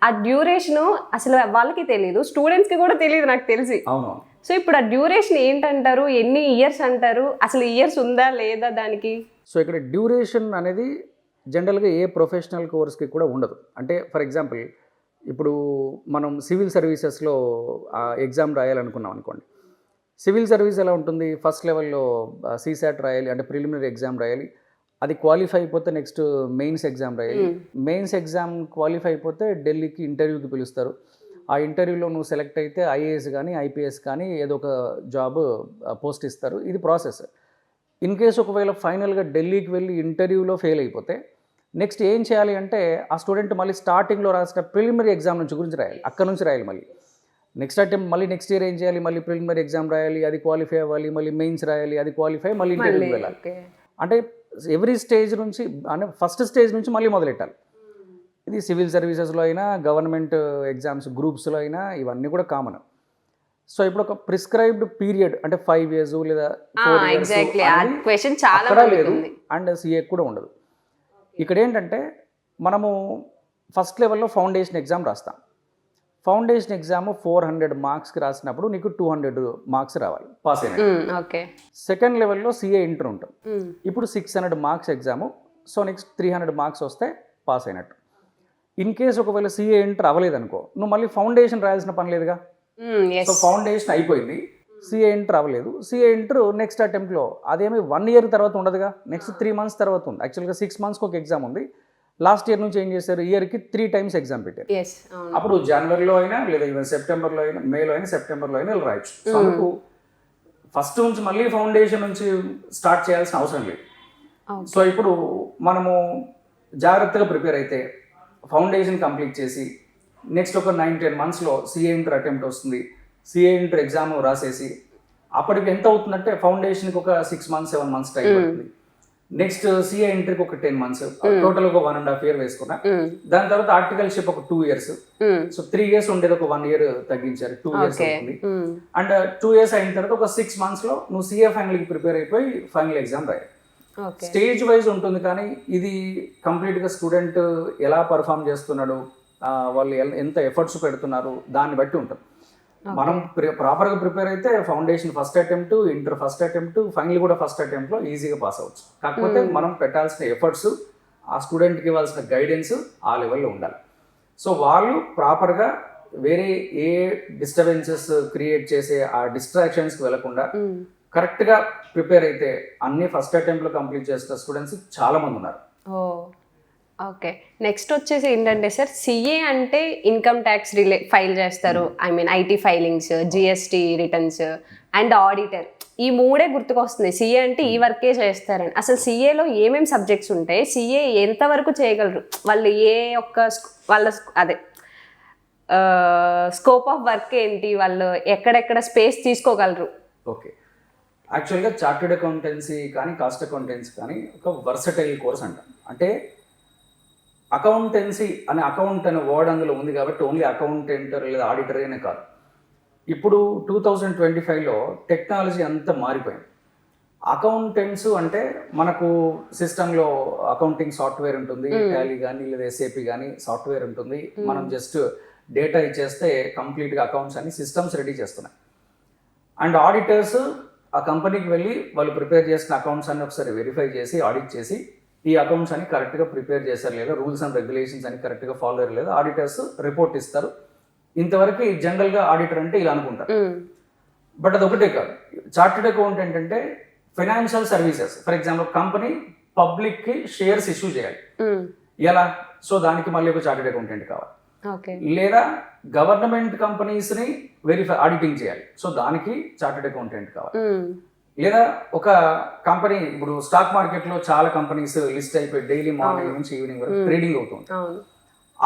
ఆ డ్యూరేషన్ అసలు వాళ్ళకి తెలియదు, స్టూడెంట్స్కి కూడా తెలియదు నాకు తెలిసి. సో ఇప్పుడు ఆ డ్యూరేషన్ ఏంటంటారు, ఎన్ని ఇయర్స్ అంటారు, అసలు ఇయర్స్ ఉందా లేదా దానికి? సో ఇక్కడ డ్యూరేషన్ అనేది జనరల్గా ఏ ప్రొఫెషనల్ కోర్స్కి కూడా ఉండదు. అంటే ఫర్ ఎగ్జాంపుల్ ఇప్పుడు మనం సివిల్ సర్వీసెస్లో ఎగ్జామ్ రాయాలనుకున్నాం అనుకోండి, సివిల్ సర్వీస్ ఎలా ఉంటుంది, ఫస్ట్ లెవెల్లో సీసాట్ రాయాలి అంటే ప్రిలిమినరీ ఎగ్జామ్ రాయాలి, అది క్వాలిఫై అయిపోతే నెక్స్ట్ మెయిన్స్ ఎగ్జామ్ రాయాలి, మెయిన్స్ ఎగ్జామ్ క్వాలిఫై అయిపోతే ఢిల్లీకి ఇంటర్వ్యూకి పిలుస్తారు, ఆ ఇంటర్వ్యూలో నువ్వు సెలెక్ట్ అయితే ఐఏఎస్ కానీ ఐపీఎస్ కానీ ఏదో ఒక జాబ్ పోస్ట్ ఇస్తారు, ఇది ప్రాసెస్. ఇన్ కేసు ఒకవేళ ఫైనల్గా ఢిల్లీకి వెళ్ళి ఇంటర్వ్యూలో ఫెయిల్ అయిపోతే నెక్స్ట్ ఏం చేయాలి అంటే ఆ స్టూడెంట్ మళ్ళీ స్టార్టింగ్లో రాసిన ప్రిలిమినరీ ఎగ్జామ్ గురించి రాయాలి, అక్కడ నుంచి రాయాలి. మళ్ళీ నెక్స్ట్ అటెంప్ట్ మళ్ళీ నెక్స్ట్ ఇయర్ ఏం చేయాలి, మళ్ళీ ప్రిలిమినరీ ఎగ్జామ్ రాయాలి, అది క్వాలిఫై అవ్వాలి, మళ్ళీ మెయిన్స్ రాయాలి, అది క్వాలిఫై మళ్ళీ ఇంటర్వ్యూకి వెళ్ళాలి. అంటే ఎవ్రీ స్టేజ్ నుంచి అంటే ఫస్ట్ స్టేజ్ నుంచి మళ్ళీ మొదలెట్టాలి. ఇది సివిల్ సర్వీసెస్లో అయినా గవర్నమెంట్ ఎగ్జామ్స్ గ్రూప్స్లో అయినా ఇవన్నీ కూడా కామన్. సో ఇప్పుడు ఒక ప్రిస్క్రైబ్డ్ పీరియడ్ అంటే 5 years లేదా 4 years అక్కడ లేదు అండ్ సిఏ కూడా ఉండదు. ఇక్కడ ఏంటంటే మనము ఫస్ట్ లెవెల్లో ఫౌండేషన్ ఎగ్జామ్ రాస్తాం. ఫౌండేషన్ ఎగ్జామ్ 400 మార్క్స్కి రాసినప్పుడు నీకు 200 మార్క్స్ రావాలి పాస్ అయినట్టు. ఓకే. సెకండ్ లెవెల్లో సిఏ ఇంటర్ ఉంటుంది. ఇప్పుడు 600 marks exam. So next 300 marks వస్తే పాస్ అయినట్టు. ఇన్ కేస్ ఒకవేళ సిఏ ఇంటర్ అవ్వలేదు అనుకో, నువ్వు మళ్ళీ ఫౌండేషన్ రాయాల్సిన పని లేదుగా. సో ఫౌండేషన్ అయిపోయింది, సిఏ ఇంటర్ అవ్వలేదు. సిఏ ఇంటర్ నెక్స్ట్ అటెంప్ట్లో అదేమి 1 ఇయర్ తర్వాత ఉండదుగా, నెక్స్ట్ 3 మంత్స్ తర్వాత ఉంది. యాక్చువల్గా 6 మంత్స్కి ఒక ఎగ్జామ్ ఉంది. లాస్ట్ ఇయర్ నుంచి ఏం చేశారు, ఇయర్కి 3 టైమ్స్ ఎగ్జామ్ పెట్టారు. అప్పుడు జనవరిలో అయినా లేదా ఈవెన్ సెప్టెంబర్లో అయినా, మేలో అయినా, సెప్టెంబర్లో అయినా ఇలా రాయొచ్చు. సో అందుకు ఫస్ట్ నుంచి మళ్ళీ ఫౌండేషన్ నుంచి స్టార్ట్ చేయాల్సిన అవసరం లేదు. సో ఇప్పుడు మనము జాగ్రత్తగా ప్రిపేర్ అయితే ఫౌండేషన్ కంప్లీట్ చేసి నెక్స్ట్ ఒక 9-10 మంత్స్లో సిఏ ఇంటర్ అటెంప్ట్ వస్తుంది. సిఏ ఇంటర్ ఎగ్జామ్ రాసేసి అప్పటికి ఎంత అవుతుందంటే ఫౌండేషన్కి ఒక 6 మంత్స్ 7 మంత్స్ టైం పడుతుంది. నెక్స్ట్ సిఏ ఇంటర్కి ఒక 10 మంత్స్, టోటల్ ఒక 1.5 year వేసుకున్నా. దాని తర్వాత ఆర్టికల్షిప్ ఒక 2 years. సో 3 years ఉండేది ఒక 1 year తగ్గించారు, 2 years అవుతుంది. అండ్ 2 years అయిన తర్వాత ఒక 6 monthsలో నువ్వు సిఏ ఫైనల్కి ప్రిపేర్ అయిపోయి ఫైనల్ ఎగ్జామ్ రాయాలి. స్టేజ్ వైజ్ ఉంటుంది, కానీ ఇది కంప్లీట్గా స్టూడెంట్ ఎలా పర్ఫామ్ చేస్తున్నాడు, వాళ్ళు ఎంత ఎఫర్ట్స్ పెడుతున్నారు దాన్ని బట్టి ఉంటుంది. మనం ప్రాపర్గా ప్రిపేర్ అయితే foundation first attempt, inter first attempt, final కూడా ఫస్ట్ అటెంప్ట్లో ఈజీగా పాస్ అవ్వచ్చు. కాకపోతే మనం పెట్టాల్సిన ఎఫర్ట్స్, ఆ స్టూడెంట్కి ఇవ్వాల్సిన గైడెన్స్ ఆ లెవెల్లో ఉండాలి. సో వాళ్ళు ప్రాపర్గా వేరే ఏ డిస్టర్బెన్సెస్ క్రియేట్ చేసే ఆ డిస్ట్రాక్షన్స్కి వెళ్లకుండా కరెక్ట్గా ప్రిపేర్ అయితే అన్ని ఫస్ట్ అటెంప్ట్లో కంప్లీట్ చేసిన స్టూడెంట్స్ చాలామంది ఉన్నారు. ఓకే. నెక్స్ట్ వచ్చేసి ఏంటంటే సార్, సిఏ అంటే ఇన్కమ్ ట్యాక్స్ ఫైల్ చేస్తారు. I mean IT filings, GST returns and auditor, ఈ 3 గుర్తుకొస్తుంది. సిఏ అంటే ఈ వర్కే చేస్తారని. అసలు సిఏలో ఏమేమి సబ్జెక్ట్స్ ఉంటాయి, సిఏ ఎంతవరకు చేయగలరు, వాళ్ళు వాళ్ళ అదే స్కోప్ ఆఫ్ వర్క్ ఏంటి, వాళ్ళు ఎక్కడెక్కడ స్పేస్ తీసుకోగలరు? ఓకే, యాక్చువల్గా చార్టెడ్ అకౌంటెన్సీ కానీ కాస్ట్ అకౌంటెన్సీ కానీ ఒక వర్సటైల్ కోర్స్ అంటాం. అంటే అకౌంటెన్సీ అనే అకౌంట్ అనే వర్డ్ అందులో ఉంది కాబట్టి ఓన్లీ అకౌంటెంట్ లేదా ఆడిటర్ అనే కాదు. ఇప్పుడు 2025లో టెక్నాలజీ అంతా మారిపోయింది. అకౌంటెంట్స్ అంటే మనకు సిస్టంలో అకౌంటింగ్ సాఫ్ట్వేర్ ఉంటుంది, టాలీ కానీ లేదా ఎస్ఏపి కానీ సాఫ్ట్వేర్ ఉంటుంది. మనం జస్ట్ డేటా ఇచ్చేస్తే కంప్లీట్గా అకౌంట్స్ అని సిస్టమ్స్ రెడీ చేస్తున్నాయి. అండ్ ఆడిటర్స్ ఆ కంపెనీకి వెళ్ళి వాళ్ళు ప్రిపేర్ చేసిన అకౌంట్స్ అన్ని ఒకసారి వెరిఫై చేసి ఆడిట్ చేసి ఈ అకౌంట్స్ అని కరెక్ట్గా ప్రిపేర్ చేశారు లేదా, రూల్స్ అండ్ రెగ్యులేషన్స్ అని కరెక్ట్గా ఫాలో అయ్యారు లేదా, ఆడిటర్స్ రిపోర్ట్ ఇస్తారు. ఇంతవరకు జనరల్గా ఆడిటర్ అంటే ఇలా అనుకుంటారు. బట్ అది ఒకటే కాదు. చార్టెడ్ అకౌంటెంట్ అంటే financial services. For example company పబ్లిక్కి షేర్స్ ఇష్యూ చేయాలి, ఎలా? సో దానికి మళ్ళీ ఒక చార్టెడ్ అకౌంటెంట్ కావాలి. లేదా గవర్నమెంట్ కంపెనీస్ని ఆడిటింగ్ చేయాలి, సో దానికి చార్టెడ్ అకౌంటెంట్ కావాలి. లేదా ఒక కంపెనీ, ఇప్పుడు స్టాక్ మార్కెట్లో చాలా కంపెనీస్ లిస్ట్ అయిపోయి డైలీ మార్నింగ్ నుంచి ఈవినింగ్ వరకు ట్రేడింగ్ అవుతుంది.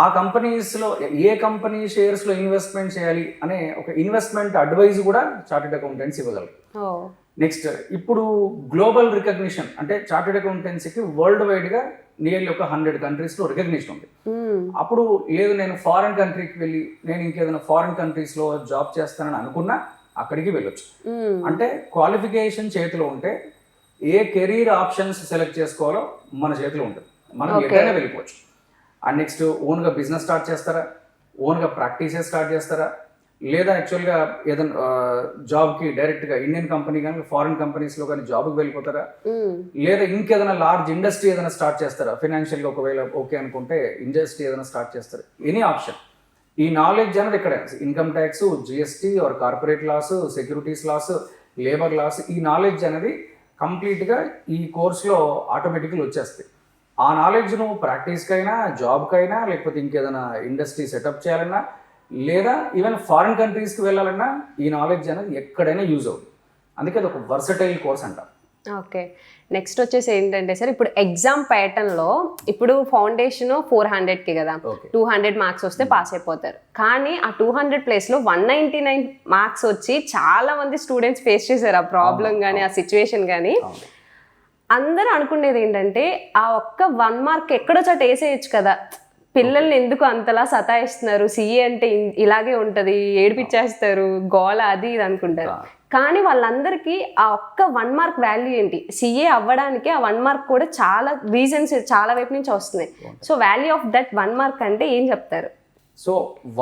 ఆ కంపెనీస్లో ఏ కంపెనీ షేర్స్లో ఇన్వెస్ట్మెంట్ చేయాలి అనే ఒక ఇన్వెస్ట్మెంట్ అడ్వైజ్ కూడా చార్టెడ్ అకౌంటెంట్స్ ఇవ్వగలరు. నెక్స్ట్, ఇప్పుడు గ్లోబల్ రికగ్నిషన్ అంటే చార్టెడ్ అకౌంటెన్సీకి వరల్డ్ వైడ్గా నియర్లీ ఒక 100 కంట్రీస్లో రికగ్నిషన్ ఉంది. అప్పుడు లేదు నేను ఫారిన్ కంట్రీకి వెళ్ళి నేను ఇంకేదైనా ఫారిన్ కంట్రీస్లో జాబ్ చేస్తానని అనుకున్నా అక్కడికి వెళ్ళొచ్చు. అంటే క్వాలిఫికేషన్ చేతిలో ఉంటే ఏ కెరీర్ ఆప్షన్స్ సెలెక్ట్ చేసుకోవాలో మన చేతిలో ఉంటుంది, మనం ఎక్కడైనా వెళ్ళిపోవచ్చు. అండ్ నెక్స్ట్, ఓన్గా బిజినెస్ స్టార్ట్ చేస్తారా, ఓన్గా ప్రాక్టీసెస్ స్టార్ట్ చేస్తారా, లేదా యాక్చువల్గా ఏదైనా జాబ్కి డైరెక్ట్గా ఇండియన్ కంపెనీ కానీ ఫారిన్ కంపెనీస్లో కానీ జాబ్కి వెళ్ళిపోతారా, లేదా ఇంకేదైనా లార్జ్ ఇండస్ట్రీ ఏదైనా స్టార్ట్ చేస్తారా, ఫైనాన్షియల్గా ఒకవేళ ఓకే అనుకుంటే ఇండస్ట్రీ ఏదైనా స్టార్ట్ చేస్తారా, ఎనీ ఆప్షన్. ఈ నాలెడ్జ్ అనేది ఇక్కడ income tax, GST or corporate laws, securities laws, labour laws, ఈ నాలెడ్జ్ అనేది కంప్లీట్గా ఈ కోర్సులో ఆటోమేటిక్గా వచ్చేస్తాయి. ఆ నాలెడ్జ్ నువ్వు ప్రాక్టీస్కైనా, జాబ్కైనా, లేకపోతే ఇంకేదైనా ఇండస్ట్రీ సెటప్ చేయాలన్నా, లేదా ఈవెన్ ఫారిన్ కంట్రీస్కి వెళ్ళాలన్నా ఈ నాలెడ్జ్ అనేది ఎక్కడైనా యూజ్ అవుతుంది. అందుకే అది ఒక వర్సటైల్ కోర్స్ అంటాం. ఓకే. నెక్స్ట్ వచ్చేసి ఏంటంటే సార్, ఇప్పుడు ఎగ్జామ్ ప్యాటర్న్లో ఇప్పుడు ఫౌండేషన్ 400కి కదా, 200 మార్క్స్ వస్తే పాస్ అయిపోతారు. కానీ ఆ 200 ప్లేస్లో 199 మార్క్స్ వచ్చి చాలా మంది స్టూడెంట్స్ ఫేస్ చేశారు ఆ ప్రాబ్లం కానీ ఆ సిచ్యువేషన్ కానీ. అందరూ అనుకునేది ఏంటంటే ఆ ఒక్క 1 మార్క్ ఎక్కడో చోట వేసేయచ్చు కదా, పిల్లల్ని ఎందుకు అంతలా సతాయిస్తున్నారు, సిఏ అంటే ఇలాగే ఉంటుంది, ఏడిపించేస్తారు, గోల అది ఇది అనుకుంటారు. కానీ వాళ్ళందరికీ ఆ ఒక్క 1 మార్క్ వాల్యూ ఏంటి, సిఏ అవ్వడానికి ఆ 1 మార్క్ కూడా చాలా రీజన్స్ చాలా వైపు నుంచి వస్తున్నాయి. So value of that 1 mark అంటే ఏం చెప్తారు? సో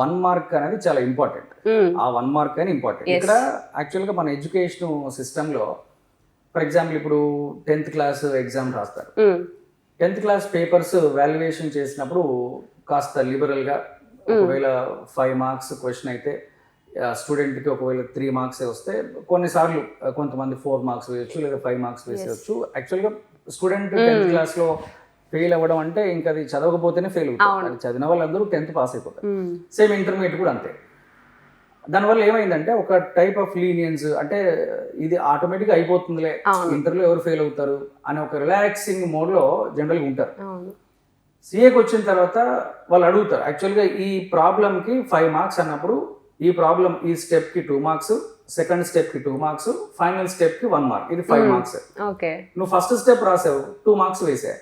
1 మార్క్ అనేది చాలా ఇంపార్టెంట్. ఆ 1 మార్క్ అనేది ఇంపార్టెంట్. ఇక్కడ యాక్చువల్గా మన ఎడ్యుకేషన్ సిస్టంలో ఫర్ ఎగ్జాంపుల్ ఇప్పుడు 10th క్లాస్ ఎగ్జామ్ రాస్తారు. 10th క్లాస్ పేపర్స్ వాల్యుయేషన్ చేసినప్పుడు కాస్త లిబరల్గా ఒకవేళ 5 మార్క్స్ క్వశ్చన్ అయితే స్టూడెంట్కి ఒకవేళ 3 మార్క్స్ వస్తే కొన్నిసార్లు కొంతమంది 4 మార్క్స్ వేయచ్చు లేదా 5 మార్క్స్ వేసేయచ్చు. యాక్చువల్గా స్టూడెంట్ 10th క్లాస్లో ఫెయిల్ అవ్వడం అంటే ఇంకా అది చదవకపోతేనే ఫెయిల్ అవుతారు. అది చదివిన వాళ్ళందరూ 10th పాస్ అయిపోతారు. సేమ్ ఇంటర్మీడియట్ కూడా అంతే. దానివల్ల ఏమైందంటే ఒక టైప్ ఆఫ్ లీనియన్స్, అంటే ఇది ఆటోమేటిక్గా అయిపోతుందిలే, ఇంటర్లో ఎవరు ఫెయిల్ అవుతారు అని ఒక రిలాక్సింగ్ మోడ్లో జనరల్గా ఉంటారు. సిఏకి వచ్చిన తర్వాత వాళ్ళు అడుగుతారు యాక్చువల్గా ఈ ప్రాబ్లంకి 5 మార్క్స్ అన్నప్పుడు ఈ ప్రాబ్లం ఈ స్టెప్కి 2 మార్క్స్, సెకండ్ స్టెప్కి 2 మార్క్స్, ఫైనల్ స్టెప్కి 1 మార్క్, ఇది 5 మార్క్స్. నువ్వు ఫస్ట్ స్టెప్ రాసావు 2 మార్క్స్ వేసా,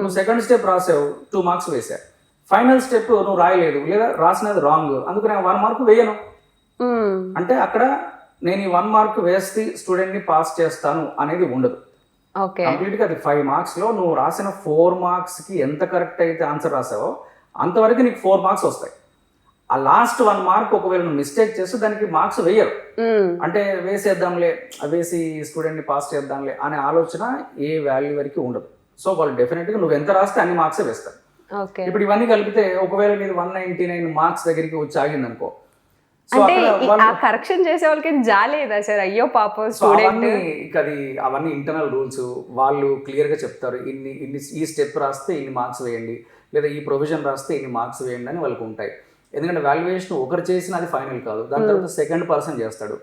నువ్వు సెకండ్ స్టెప్ రాసావు 2 మార్క్స్ వేసా, ఫైనల్ స్టెప్ నువ్వు రాయలేదు లేదా రాసినది రాంగ్, అందుకు నేను 1 మార్క్ వేయను. అంటే అక్కడ నేను ఈ 1 మార్క్ వేస్తే స్టూడెంట్ని పాస్ చేస్తాను అనేది ఉండదు. కంప్లీట్గా అది 5 మార్క్స్లో నువ్వు రాసిన 4 మార్క్స్కి ఎంత కరెక్ట్ అయితే ఆన్సర్ రాసావో అంతవరకు నీకు 4 మార్క్స్ వస్తాయి. ఆ లాస్ట్ 1 మార్క్ ఒకవేళ నువ్వు మిస్టేక్ చేస్తే దానికి మార్క్స్ వేయరు. అంటే వేసేద్దాంలే, వేసి స్టూడెంట్ని పాస్ చేద్దాంలే అనే ఆలోచన ఏ వాల్యూ వరకు ఉండదు. సో వాళ్ళు డెఫినెట్గా నువ్వు ఎంత రాస్తే అన్ని మార్క్సే వేస్తారు. ఇప్పుడు ఇవన్నీ కలిపితే ఒకవేళ నీది 199 మార్క్స్ దగ్గరికి వచ్చి ఆగింది అనుకో, అంటే ఆ కరెక్షన్ చేసే వాళ్ళకి జాలేదా సార్? అయ్యో పాపం స్టూడెంట్. అవన్నీ ఇంటర్నల్ రూల్స్, వాళ్ళు క్లియర్ గా చెప్తారు. ఇన్ని ఈ స్టెప్ రాస్తే ఇన్ని మార్క్స్ వేయండి, లేదా ఈ ప్రొవిజన్ రాస్తే ఇన్ని మార్క్స్ వేయండి అని వాళ్ళకి ఉంటాయి. ఎందుకంటే వాల్యుయేషన్ ఒకరు చేసిన అది ఫైనల్ కాదు, దాని తర్వాత సెకండ్ పర్సన్ చేస్తాడు.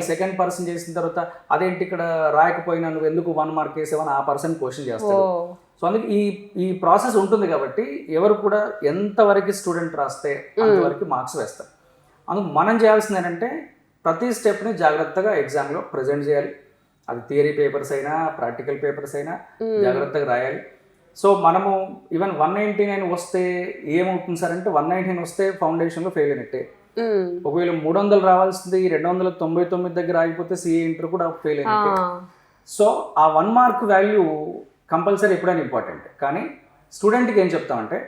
సెకండ్ పర్సన్ చేసిన తర్వాత అదేంటి ఇక్కడ రాయకపోయినా నువ్వు ఎందుకు 1 మార్క్ వేసావని ఆ పర్సన్ క్వశ్చన్ చేస్తాడు. సో అందుకే ఈ ప్రాసెస్ ఉంటుంది కాబట్టి ఎవరు కూడా ఎంతవరకు స్టూడెంట్ రాస్తే అంతవరకు మార్క్స్ వేస్తారు. అందుకు మనం చేయాల్సింది ఏంటంటే ప్రతి స్టెప్ని జాగ్రత్తగా ఎగ్జామ్లో ప్రజెంట్ చేయాలి. అది థియరీ పేపర్స్ అయినా ప్రాక్టికల్ పేపర్స్ అయినా జాగ్రత్తగా రాయాలి. సో మనము ఈవెన్ 199 వస్తే ఏమవుతుంది సార్ అంటే 199 వస్తే ఫౌండేషన్లో ఫెయిల్ అయినట్టే. ఒకవేళ 300 రావాల్సింది 299 దగ్గర ఆగిపోతే సిఏ ఇంటర్ కూడా ఫెయిల్ అయినట్టే. సో ఆ 1 మార్క్ వాల్యూ కంపల్సరీ ఎప్పుడైనా ఇంపార్టెంట్. కానీ స్టూడెంట్కి ఏం చెప్తామంటే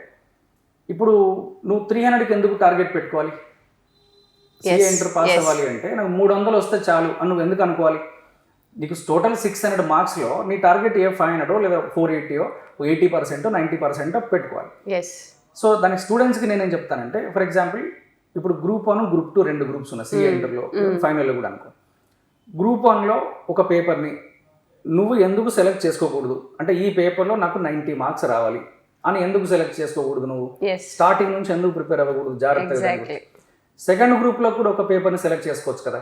ఇప్పుడు నువ్వు 300కి ఎందుకు టార్గెట్ పెట్టుకోవాలి? సిఏ ఇంటర్ పాస్ అవ్వాలి అంటే నాకు 300 వస్తే చాలు అని నువ్వు ఎందుకు అనుకోవాలి? నీకు టోటల్ 600 మార్క్స్లో నీ టార్గెట్ 500 లేదా 480 80% 90% పెట్టుకోవాలి. సో దానికి స్టూడెంట్స్కి నేనేం చెప్తానంటే ఫర్ ఎగ్జాంపుల్ ఇప్పుడు గ్రూప్ 1 గ్రూప్ 2 2 గ్రూప్స్ ఉన్నాయి సిఏ ఇంటర్లో, ఫైనల్లో కూడా అనుకో. గ్రూప్ 1లో ఒక పేపర్ని నువ్వు ఎందుకు సెలెక్ట్ చేసుకోకూడదు అంటే ఈ పేపర్లో నాకు 90 మార్క్స్ రావాలి అని ఎందుకు సెలెక్ట్ చేసుకోకూడదు? నువ్వు స్టార్టింగ్ నుంచి ఎందుకు ప్రిపేర్ అవ్వకూడదు? జాగ్రత్తగా. సెకండ్ గ్రూప్లో కూడా ఒక పేపర్ని సెలెక్ట్ చేసుకోవచ్చు కదా.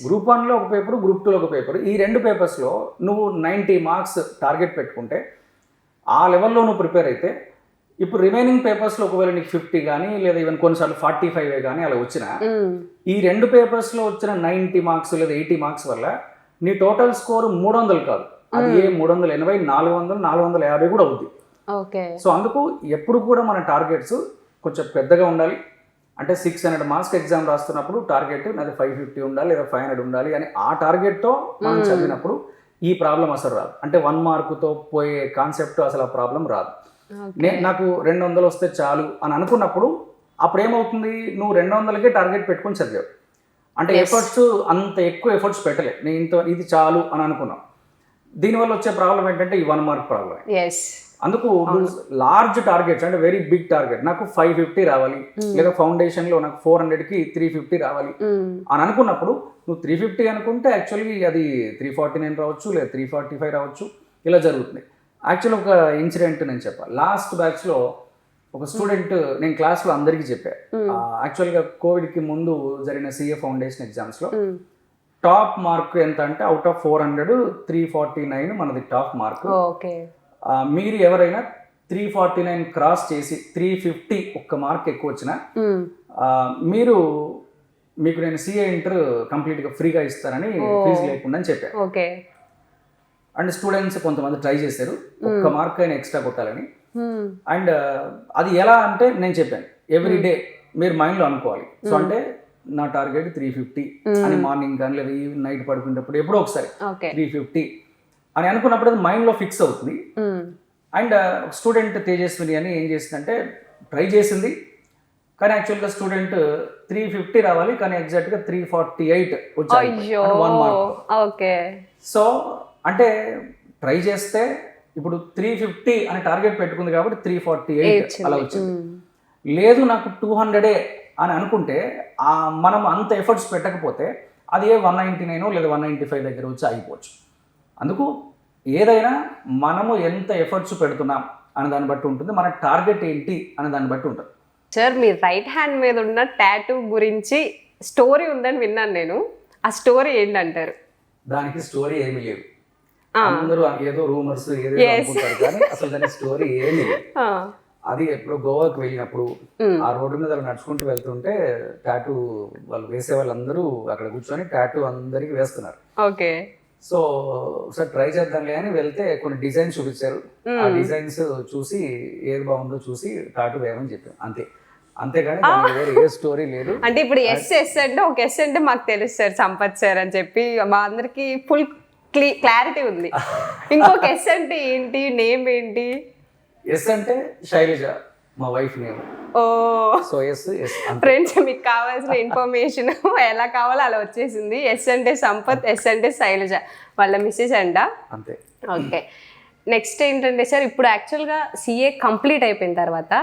గ్రూప్ 1లో ఒక పేపర్, గ్రూప్ 2లో ఒక పేపర్, ఈ 2 పేపర్స్లో నువ్వు 90 మార్క్స్ టార్గెట్ పెట్టుకుంటే ఆ లెవెల్లో నువ్వు ప్రిపేర్ అయితే ఇప్పుడు రిమైనింగ్ పేపర్స్లో ఒకవేళ నీకు 50 కానీ లేదా ఈవెన్ కొన్నిసార్లు 45 కానీ అలా వచ్చినా ఈ 2 పేపర్స్లో వచ్చిన 90 మార్క్స్ లేదా 80 మార్క్స్ వల్ల నీ టోటల్ స్కోర్ 300 కాదు, అది 380 400 450 కూడా అవుద్ది. సో అందుకు ఎప్పుడు కూడా మన టార్గెట్స్ కొంచెం పెద్దగా ఉండాలి. అంటే 600 మార్క్స్ ఎగ్జామ్ రాస్తున్నప్పుడు టార్గెట్ నాది 550 ఉండాలి లేదా 500 ఉండాలి అని ఆ టార్గెట్తో మనం చదివినప్పుడు ఈ ప్రాబ్లం అసలు రాదు. అంటే 1 మార్కుతో పోయే కాన్సెప్ట్ అసలు ఆ ప్రాబ్లం రాదు. నాకు 200 వస్తే చాలు అని అనుకున్నప్పుడు అప్పుడు ఏమవుతుంది, నువ్వు 200కే టార్గెట్ పెట్టుకొని చదివావు. అంటే ఎఫర్ట్స్ అంత ఎక్కువ ఎఫర్ట్స్ పెట్టలే, నేను ఇది చాలు అని అనుకున్నావు. దీనివల్ల వచ్చే ప్రాబ్లం ఏంటంటే ఈ 1 మార్క్ ప్రాబ్లం. అందుకు లార్జ్ టార్గెట్స్ అంటే వెరీ బిగ్ టార్గెట్, నాకు 550 రావాలి లేదా ఫౌండేషన్లో నాకు 400కి 350 రావాలి అని అనుకున్నప్పుడు నువ్వు 350 అనుకుంటే యాక్చువల్లీ అది 349 రావచ్చు లేదా 345 రావచ్చు, ఇలా జరుగుతుంది. యాక్చువల్ ఒక ఇన్సిడెంట్ నేను చెప్పాను. లాస్ట్ బ్యాచ్లో ఒక స్టూడెంట్, నేను క్లాస్లో అందరికీ చెప్పాను, యాక్చువల్గా కోవిడ్కి ముందు జరిగిన సిఏ ఫౌండేషన్ ఎగ్జామ్స్లో టాప్ మార్క్ ఎంత అంటే అవుట్ ఆఫ్ 400 349 మనది టాప్ మార్క్. మీరు ఎవరైనా 349 క్రాస్ చేసి 350 ఒక్క మార్క్ ఎక్కువ వచ్చినా మీకు నేను సిఏ ఇంటర్ కంప్లీట్గా ఫ్రీగా ఇస్తానని ఫీజు లేకుండా అని చెప్పాను. అండ్ స్టూడెంట్స్ కొంతమంది ట్రై చేశారు ఒక్క మార్క్ అయినా ఎక్స్ట్రా కొట్టాలని. అండ్ అది ఎలా అంటే నేను చెప్పాను ఎవ్రీ డే మీరు మైండ్లో అనుకోవాలి. సో అంటే నా టార్గెట్ 350 అని మార్నింగ్ కానీ లేదా నైట్ పడుకునేటప్పుడు ఎప్పుడో ఒకసారి 350 అని అనుకున్నప్పుడు అది మైండ్లో ఫిక్స్ అవుతుంది. అండ్ స్టూడెంట్ తేజస్విని అని ఏం చేసిందంటే ట్రై చేసింది, కానీ యాక్చువల్గా స్టూడెంట్ 350 రావాలి, కానీ ఎగ్జాక్ట్గా 348 వచ్చాయి, అయ్యో 1 మార్క్. ఓకే. సో అంటే ట్రై చేస్తే ఇప్పుడు 350 అని టార్గెట్ పెట్టుకుంది కాబట్టి 348 అలా వచ్చింది. లేదు నాకు 200 అని అనుకుంటే మనం అంత ఎఫర్ట్స్ పెట్టకపోతే అది 199 లేదా 195 దగ్గర వచ్చి ఆగిపోవచ్చు. అందుకు ఏదైనా మనము ఎంత ఎఫర్ట్స్ పెడుతున్నాం అనే దాన్ని బట్టి ఉంటుంది, మన టార్గెట్ ఏంటి అనే దాన్ని బట్టి ఉంటుంది. సార్ మీ రైట్ హ్యాండ్ మీద ఉన్న టాటూ గురించి స్టోరీ ఉందని విన్నాను నేను. ఆ స్టోరీ ఏంటంటారు? దానికి స్టోరీ ఏమీ లేదు. అందరూ ఏదో రూమర్స్ ఏదో అనుకుంటారు, కానీ అసలు దాని స్టోరీ ఏమీ లేదు. అది ఎప్పుడు గోవాకి వెళ్ళినప్పుడు ఆ రోడ్డు మీద నడుచుకుంటూ వెళ్తుంటే టాటూ వాళ్ళు వేసే వాళ్ళందరూ అక్కడ కూర్చొని టాటూ అందరికి వేస్తున్నారు. ఓకే. సో ఒకసారి ట్రై చేద్దాంలే అని వెళ్తే కొన్ని డిజైన్స్ చూపించారు. ఆ డిజైన్స్ చూసి ఏది బాగుందో చూసి టాటూ వేయమని చెప్పాను, అంతే. అంతేగాని వేరే ఏ స్టోరీ లేదు. అంటే ఇప్పుడు ఎస్ అంటే ఒక ఎస్ అంటే మాకు తెలుసు సార్, సంపత్ సార్ అని చెప్పి మా అందరికి ఫుల్ క్లారిటీ ఉంది. ఇంకొక ఎస్ అంటే ఏంటి, నేమ్ ఏంటి? ఎస్ అంటే శైలజ, మా వైఫ్ నేమ్. ఓ సో ఎస్ ఫ్రెండ్స్, మీకు కావాల్సిన ఇన్ఫర్మేషన్ ఎలా కావాలో అలా వచ్చేసింది. ఎస్ అంటే సంపత్, ఎస్ అంటే శైలజ, వాళ్ళ మిస్సెస్ అంట. అంతే. ఓకే. నెక్స్ట్ ఏంటంటే సార్, ఇప్పుడు యాక్చువల్గా సిఏ కంప్లీట్ అయిపోయిన తర్వాత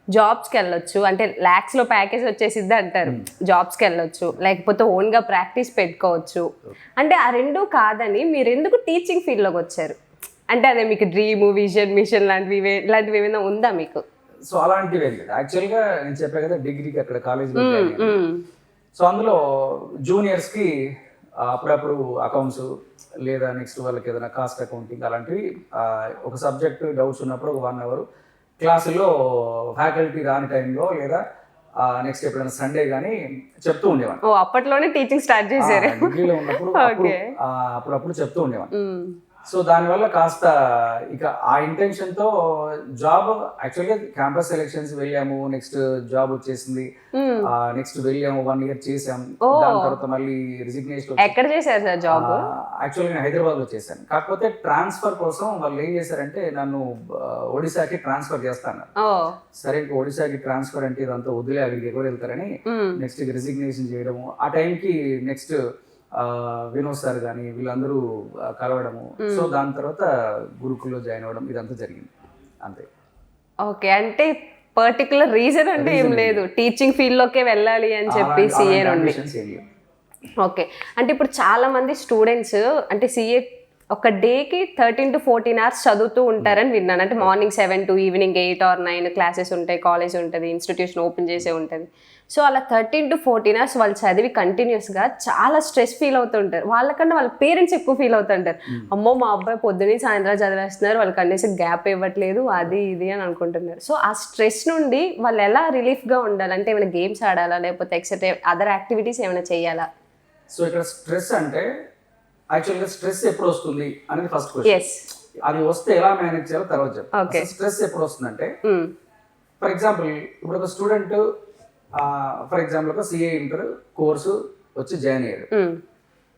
జాబ్స్కి వెళ్ళొచ్చు, అంటే ల్యాక్స్లో ప్యాకేజ్ వచ్చేసిద్ది అంటారు. జాబ్స్కి వెళ్ళొచ్చు, లేకపోతే ఓన్గా ప్రాక్టీస్ పెట్టుకోవచ్చు. అంటే ఆ రెండు కాదని మీరు ఎందుకు టీచింగ్ ఫీల్డ్లోకి వచ్చారు? అంటే అదే మీకు డ్రీమ్, విజన్, మిషన్ ఇలాంటివి ఏమైనా ఉందా మీకు? సో అలాంటివి ఏం లేదు. యాక్చువల్గా నేను చెప్పా కదా, డిగ్రీకి అక్కడ కాలేజ్లో సో అందులో జూనియర్స్కి అప్పుడప్పుడు అకౌంట్స్ లేదా నెక్స్ట్ వాళ్ళకి ఏదైనా కాస్ట్ అకౌంటింగ్ అలాంటివి ఒక సబ్జెక్ట్ డౌట్స్ ఉన్నప్పుడు ఒక 1 అవర్ క్లాసులో ఫ్యాకల్టీ రాని టైంలో లేదా నెక్స్ట్ ఎప్పుడైనా సండే కానీ చెప్తూ ఉండేవాడు. ఓ అప్పట్లోనే టీచింగ్ స్టార్ట్ చేశారు. డిగ్రీలో ఉన్నప్పుడు అప్పుడప్పుడు చెప్తూ ఉండేవాడు. సో దానివల్ల కాస్త ఇక ఆ ఇంటెన్షన్తో జాబ్ యాక్చువల్గా క్యాంపస్ సెలెక్షన్స్ వెళ్ళాము, నెక్స్ట్ జాబ్ వచ్చేసింది, నెక్స్ట్ వెళ్ళాము, 1 ఇయర్ చేసాం. దాని తర్వాత మళ్ళీ రిజిగ్నేషన్. ఎక్కడ చేశారు సార్ జాబ్? యాక్చువల్గా నేను హైదరాబాద్లో చేశాను. కాకపోతే ట్రాన్స్ఫర్ కోసం వాళ్ళు ఏం చేశారంటే నన్ను ఒడిశాకి ట్రాన్స్ఫర్ చేస్తాను. సరే ఇంకా ఒడిశాకి ట్రాన్స్ఫర్ అంటే ఇదంతా వదిలే అక్కడికి ఎవరు వెళ్తారని నెక్స్ట్ రిజిగ్నేషన్ చేయడము. ఆ టైంకి నెక్స్ట్ వినోద్ సార్ కానీ వీళ్ళందరూ కలవడము. సో దాని తర్వాత గురుకుల్లో జాయిన్ అవ్వడం ఇదంతా జరిగింది, అంతే. ఓకే. అంటే పర్టికులర్ రీజన్ అంటే ఏం లేదు, టీచింగ్ ఫీల్డ్లోకే వెళ్ళాలి అని చెప్పి సిఏ నుండి. ఓకే. అంటే ఇప్పుడు చాలా మంది స్టూడెంట్స్ అంటే సిఏ ఒక డేకి 13 to 14 hours చదువుతూ ఉంటారని విన్నాను. అంటే morning 7 to evening 8 or 9 classes ఉంటాయి, కాలేజ్ ఉంటుంది, ఇన్స్టిట్యూషన్ ఓపెన్ చేసే ఉంటుంది. సో అలా 13 to 14 hours వాళ్ళు చదివి కంటిన్యూస్గా చాలా స్ట్రెస్ ఫీల్ అవుతుంటారు. వాళ్ళకన్నా వాళ్ళ పేరెంట్స్ ఎక్కువ ఫీల్ అవుతుంటారు. అమ్మో మా అబ్బాయి పొద్దున్నే సాయంత్రం చదివేస్తున్నారు, వాళ్ళకి కనీసం గ్యాప్ ఇవ్వట్లేదు, అది ఇది అని అనుకుంటున్నారు. సో ఆ స్ట్రెస్ నుండి వాళ్ళు ఎలా రిలీఫ్గా ఉండాలి? అంటే ఏమైనా గేమ్స్ ఆడాలా, లేకపోతే ఎక్సెట్రా అదర్ యాక్టివిటీస్ ఏమైనా చేయాలా? సో ఇక్కడ స్ట్రెస్ అంటే యాక్చువల్గా స్ట్రెస్ ఎప్పుడు వస్తుంది అనేది ఫస్ట్ క్వశ్చన్. అది వస్తే ఎలా మేనేజ్ చేయాలో తర్వాత చెప్తాను. స్ట్రెస్ ఎప్పుడు వస్తుందంటే ఫర్ ఎగ్జాంపుల్ ఇప్పుడు ఒక స్టూడెంట్ ఫర్ ఎగ్జాంపుల్ ఒక సిఏ ఇంటర్ కోర్సు వచ్చి జాయిన్ అయ్యాడు.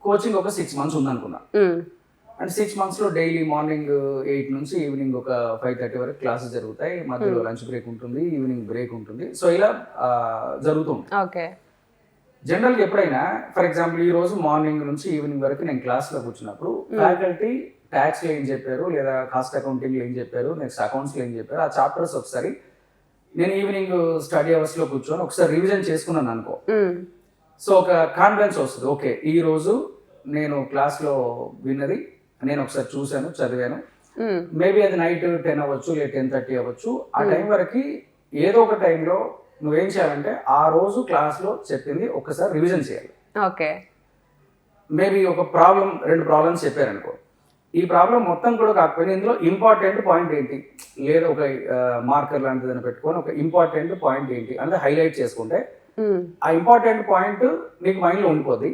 కోచింగ్ ఒక 6 months ఉందనుకున్నా. అండ్ 6 monthsలో డైలీ మార్నింగ్ 8 నుంచి ఈవినింగ్ ఒక 5:30 వరకు క్లాసెస్ జరుగుతాయి, మధ్యలో లంచ్ బ్రేక్ ఉంటుంది, ఈవినింగ్ బ్రేక్ ఉంటుంది. సో ఇలా జరుగుతుంది. ఓకే. జనరల్గా ఎప్పుడైనా ఫర్ ఎగ్జాంపుల్ ఈ రోజు మార్నింగ్ నుంచి ఈవినింగ్ వరకు నేను క్లాస్లో కూర్చున్నప్పుడు ఫ్యాకల్టీ ట్యాక్స్లో ఏం చెప్పారు, లేదా కాస్ట్ అకౌంటింగ్లో ఏం చెప్పారు, నెక్స్ట్ అకౌంట్స్లో ఏం చెప్పారు, ఆ చాప్టర్స్ ఒకసారి నేను ఈవినింగ్ స్టడీ అవర్స్లో కూర్చొని ఒకసారి రివిజన్ చేసుకున్నాను అనుకో. సో ఒక కాన్ఫిడెన్స్ వస్తుంది, ఓకే ఈ రోజు నేను క్లాస్లో విన్నది నేను ఒకసారి చూశాను, చదివాను. మేబీ అది నైట్ 10 అవ్వచ్చు, లేదా 10:30 అవ్వచ్చు. ఆ టైం వరకు ఏదో ఒక టైంలో నువ్వేం చేయాలంటే ఆ రోజు క్లాస్లో చెప్పింది ఒక్కసారి రివిజన్ చేయాలి. ఓకే. మేబీ ఒక ప్రాబ్లం 2 ప్రాబ్లమ్స్ చెప్పారనుకో, ఈ ప్రాబ్లం మొత్తం కూడా కాకపోయినా ఇందులో ఇంపార్టెంట్ పాయింట్ ఏంటి, లేదా ఒక మార్కర్ లాంటిదని పెట్టుకొని ఒక ఇంపార్టెంట్ పాయింట్ ఏంటి అనేది హైలైట్ చేసుకుంటే ఆ ఇంపార్టెంట్ పాయింట్ నీకు మైండ్లో ఉండిపోద్ది.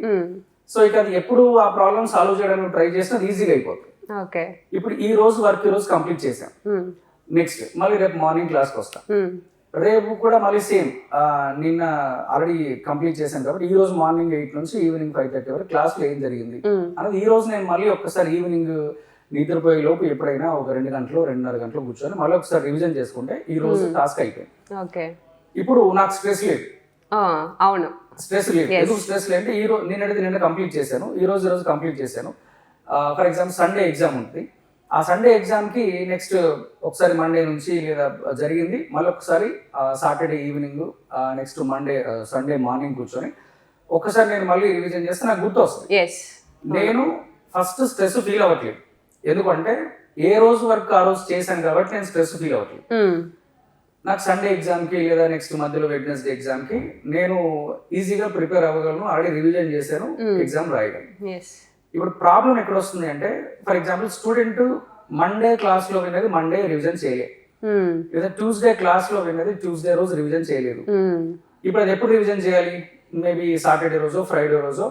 సో ఇక అది ఎప్పుడు ఆ ప్రాబ్లమ్ సాల్వ్ చేయడానికి ట్రై చేసినా అది ఈజీగా అయిపోతుంది. ఓకే. ఇప్పుడు ఈ రోజు వర్క్ ఈ రోజు కంప్లీట్ చేసాం, నెక్స్ట్ మళ్ళీ రేపు మార్నింగ్ క్లాస్కి వస్తాం, రేపు కూడా మళ్ళీ సేమ్ నిన్న ఆల్రెడీ కంప్లీట్ చేశాను కాబట్టి ఈ రోజు మార్నింగ్ 8 నుంచి ఈవినింగ్ 5:30 వరకు క్లాస్లో ఏం జరిగింది అనేది ఈ రోజు నేను మళ్ళీ ఒక్కసారి ఈవినింగ్ నిద్రపోయే లోపు ఎప్పుడైనా ఒక 2 గంటలు 2.5 గంటలు కూర్చొని మళ్ళీ ఒకసారి రివిజన్ చేసుకుంటే ఈ రోజు టాస్క్ అయిపోయింది. ఓకే. ఇప్పుడు నాకు స్ట్రెస్ లేదు. అవును. స్ట్రెస్ లేదు. ఎందుకు స్ట్రెస్ లేదు అంటే ఈ రోజు నిన్న కంప్లీట్ చేశాను, ఈ రోజు కంప్లీట్ చేశాను. ఫర్ ఎగ్జాంపుల్ సండే ఎగ్జామ్ ఉంటుంది. ఆ సండే ఎగ్జామ్కి నెక్స్ట్ ఒకసారి మండే నుంచి లేదా జరిగింది, మళ్ళీ ఒకసారి Saturday evening, next Sunday morning కూర్చొని ఒక్కసారి నేను మళ్ళీ రివిజన్ చేస్తే నాకు గుర్తు వస్తుంది. నేను ఫస్ట్ స్ట్రెస్ ఫీల్ అవ్వట్లేదు, ఎందుకంటే ఏ రోజు వర్క్ ఆ రోజు చేశాను కాబట్టి నేను స్ట్రెస్ ఫీల్ అవ్వట్లేదు. నాకు సండే ఎగ్జామ్కి లేదా నెక్స్ట్ మధ్యలో వెడ్నెస్డే ఎగ్జామ్కి నేను ఈజీగా ప్రిపేర్ అవ్వగలను, ఆల్రెడీ రివిజన్ చేశాను, ఎగ్జామ్ రాయగలను. ఇప్పుడు ప్రాబ్లం ఎక్కడ వస్తుంది అంటే, ఫర్ ఎగ్జాంపుల్ స్టూడెంట్ మండే క్లాస్లో విన్నది మండే రివిజన్ చేయలేదు, లేదా ట్యూస్డే క్లాస్లో విన్నది ట్యూస్డే రోజు రివిజన్ చేయలేదు. ఇప్పుడు అది ఎప్పుడు రివిజన్ చేయాలి? మేబీ సాటర్డే రోజో ఫ్రైడే రోజో,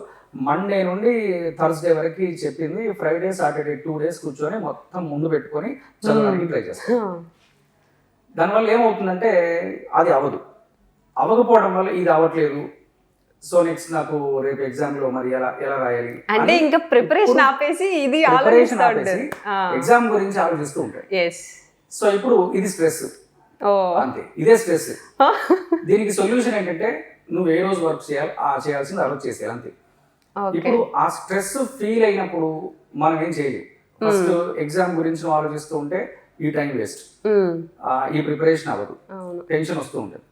మండే నుండి థర్స్డే వరకు చెప్పింది ఫ్రైడే సాటర్డే 2 days కూర్చొని మొత్తం ముందు పెట్టుకొని చదవడానికి ట్రై చేస్తాను. దానివల్ల ఏమవుతుందంటే అది అవ్వకపోవడం వల్ల ఇది అవ్వట్లేదు. సో నెక్స్ట్ నాకు రేపు ఎగ్జామ్ లో మరి ఎలా రాయాలి అంటే ఇంకా ప్రిపరేషన్ ఆపేసి ఇది ఎగ్జామ్ గురించి ఆలోచిస్తూ ఉంటాయి. సో ఇప్పుడు ఇది స్ట్రెస్, అంతే, ఇదే స్ట్రెస్. దీనికి సొల్యూషన్ ఏంటంటే నువ్వు ఏ రోజు వర్క్ చేయాల్సింది ఆ రోజు చేసేయాలి, అంతే. ఇప్పుడు ఆ స్ట్రెస్ ఫీల్ అయినప్పుడు మనం ఏం చేయలేము. ఫస్ట్ ఎగ్జామ్ గురించి నువ్వు ఆలోచిస్తూ ఉంటే ఈ టైం వేస్ట్, ఈ ప్రిపరేషన్ అవ్వదు, టెన్షన్ వస్తూ ఉంటుంది.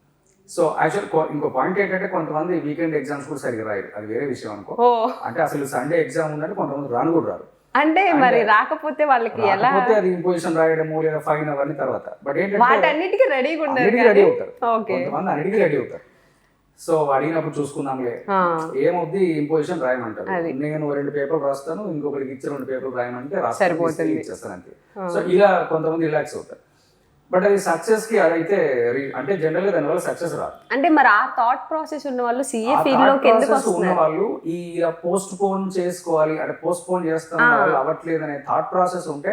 సో యాక్చువల్ ఇంకో పాయింట్ ఏంటంటే కొంతమంది వీకెండ్ ఎగ్జామ్స్ కూడా సరిగ్గా రాయరు, అది వేరే విషయం అనుకో. అంటే అసలు సండే ఎగ్జామ్ ఉందంటే కొంతమంది కూడా రారు. అంటే మరి రాకపోతే వాళ్ళకి ఎలా, అది ఇంపోజిషన్ రాయడము లేదా ఫైన్ అవన్నీ తర్వాత. బట్ ఏంటంటే వాటన్నిటికీ రెడీగా రెడీ అవుతారు, కొంతమంది అన్నిటికీ రెడీ అవుతారు. సో అడిగినప్పుడు చూసుకుందాంలే, ఏమవుద్ది ఇంపోజిషన్ రాయమంటారు, నేను 2 పేపర్లు రాస్తాను, ఇంకొకరికి ఇచ్చి 2 పేపర్లు రాయమంటే రాస్తాను, ఇచ్చేస్తాను, అంతే. సో ఇలా కొంతమంది రిలాక్స్ అవుతారు. బట్ అది సక్సెస్ కి అదైతే అంటే జనరల్ గా దానివల్ల సక్సెస్ రాదు. అంటే మరి ఆ థాట్ ప్రాసెస్ ఉన్న వాళ్ళు సిఏ ఫీల్డ్ లోకి ఎందుకు వస్తున్నారు? ఉన్న వాళ్ళు ఈ పోస్ట్ పోన్ చేసుకోవాలి అంటే పోస్ట్ పోన్ చేస్తాం వాళ్ళు అవ్వట్లేదు అనే థాట్ ప్రాసెస్ ఉంటే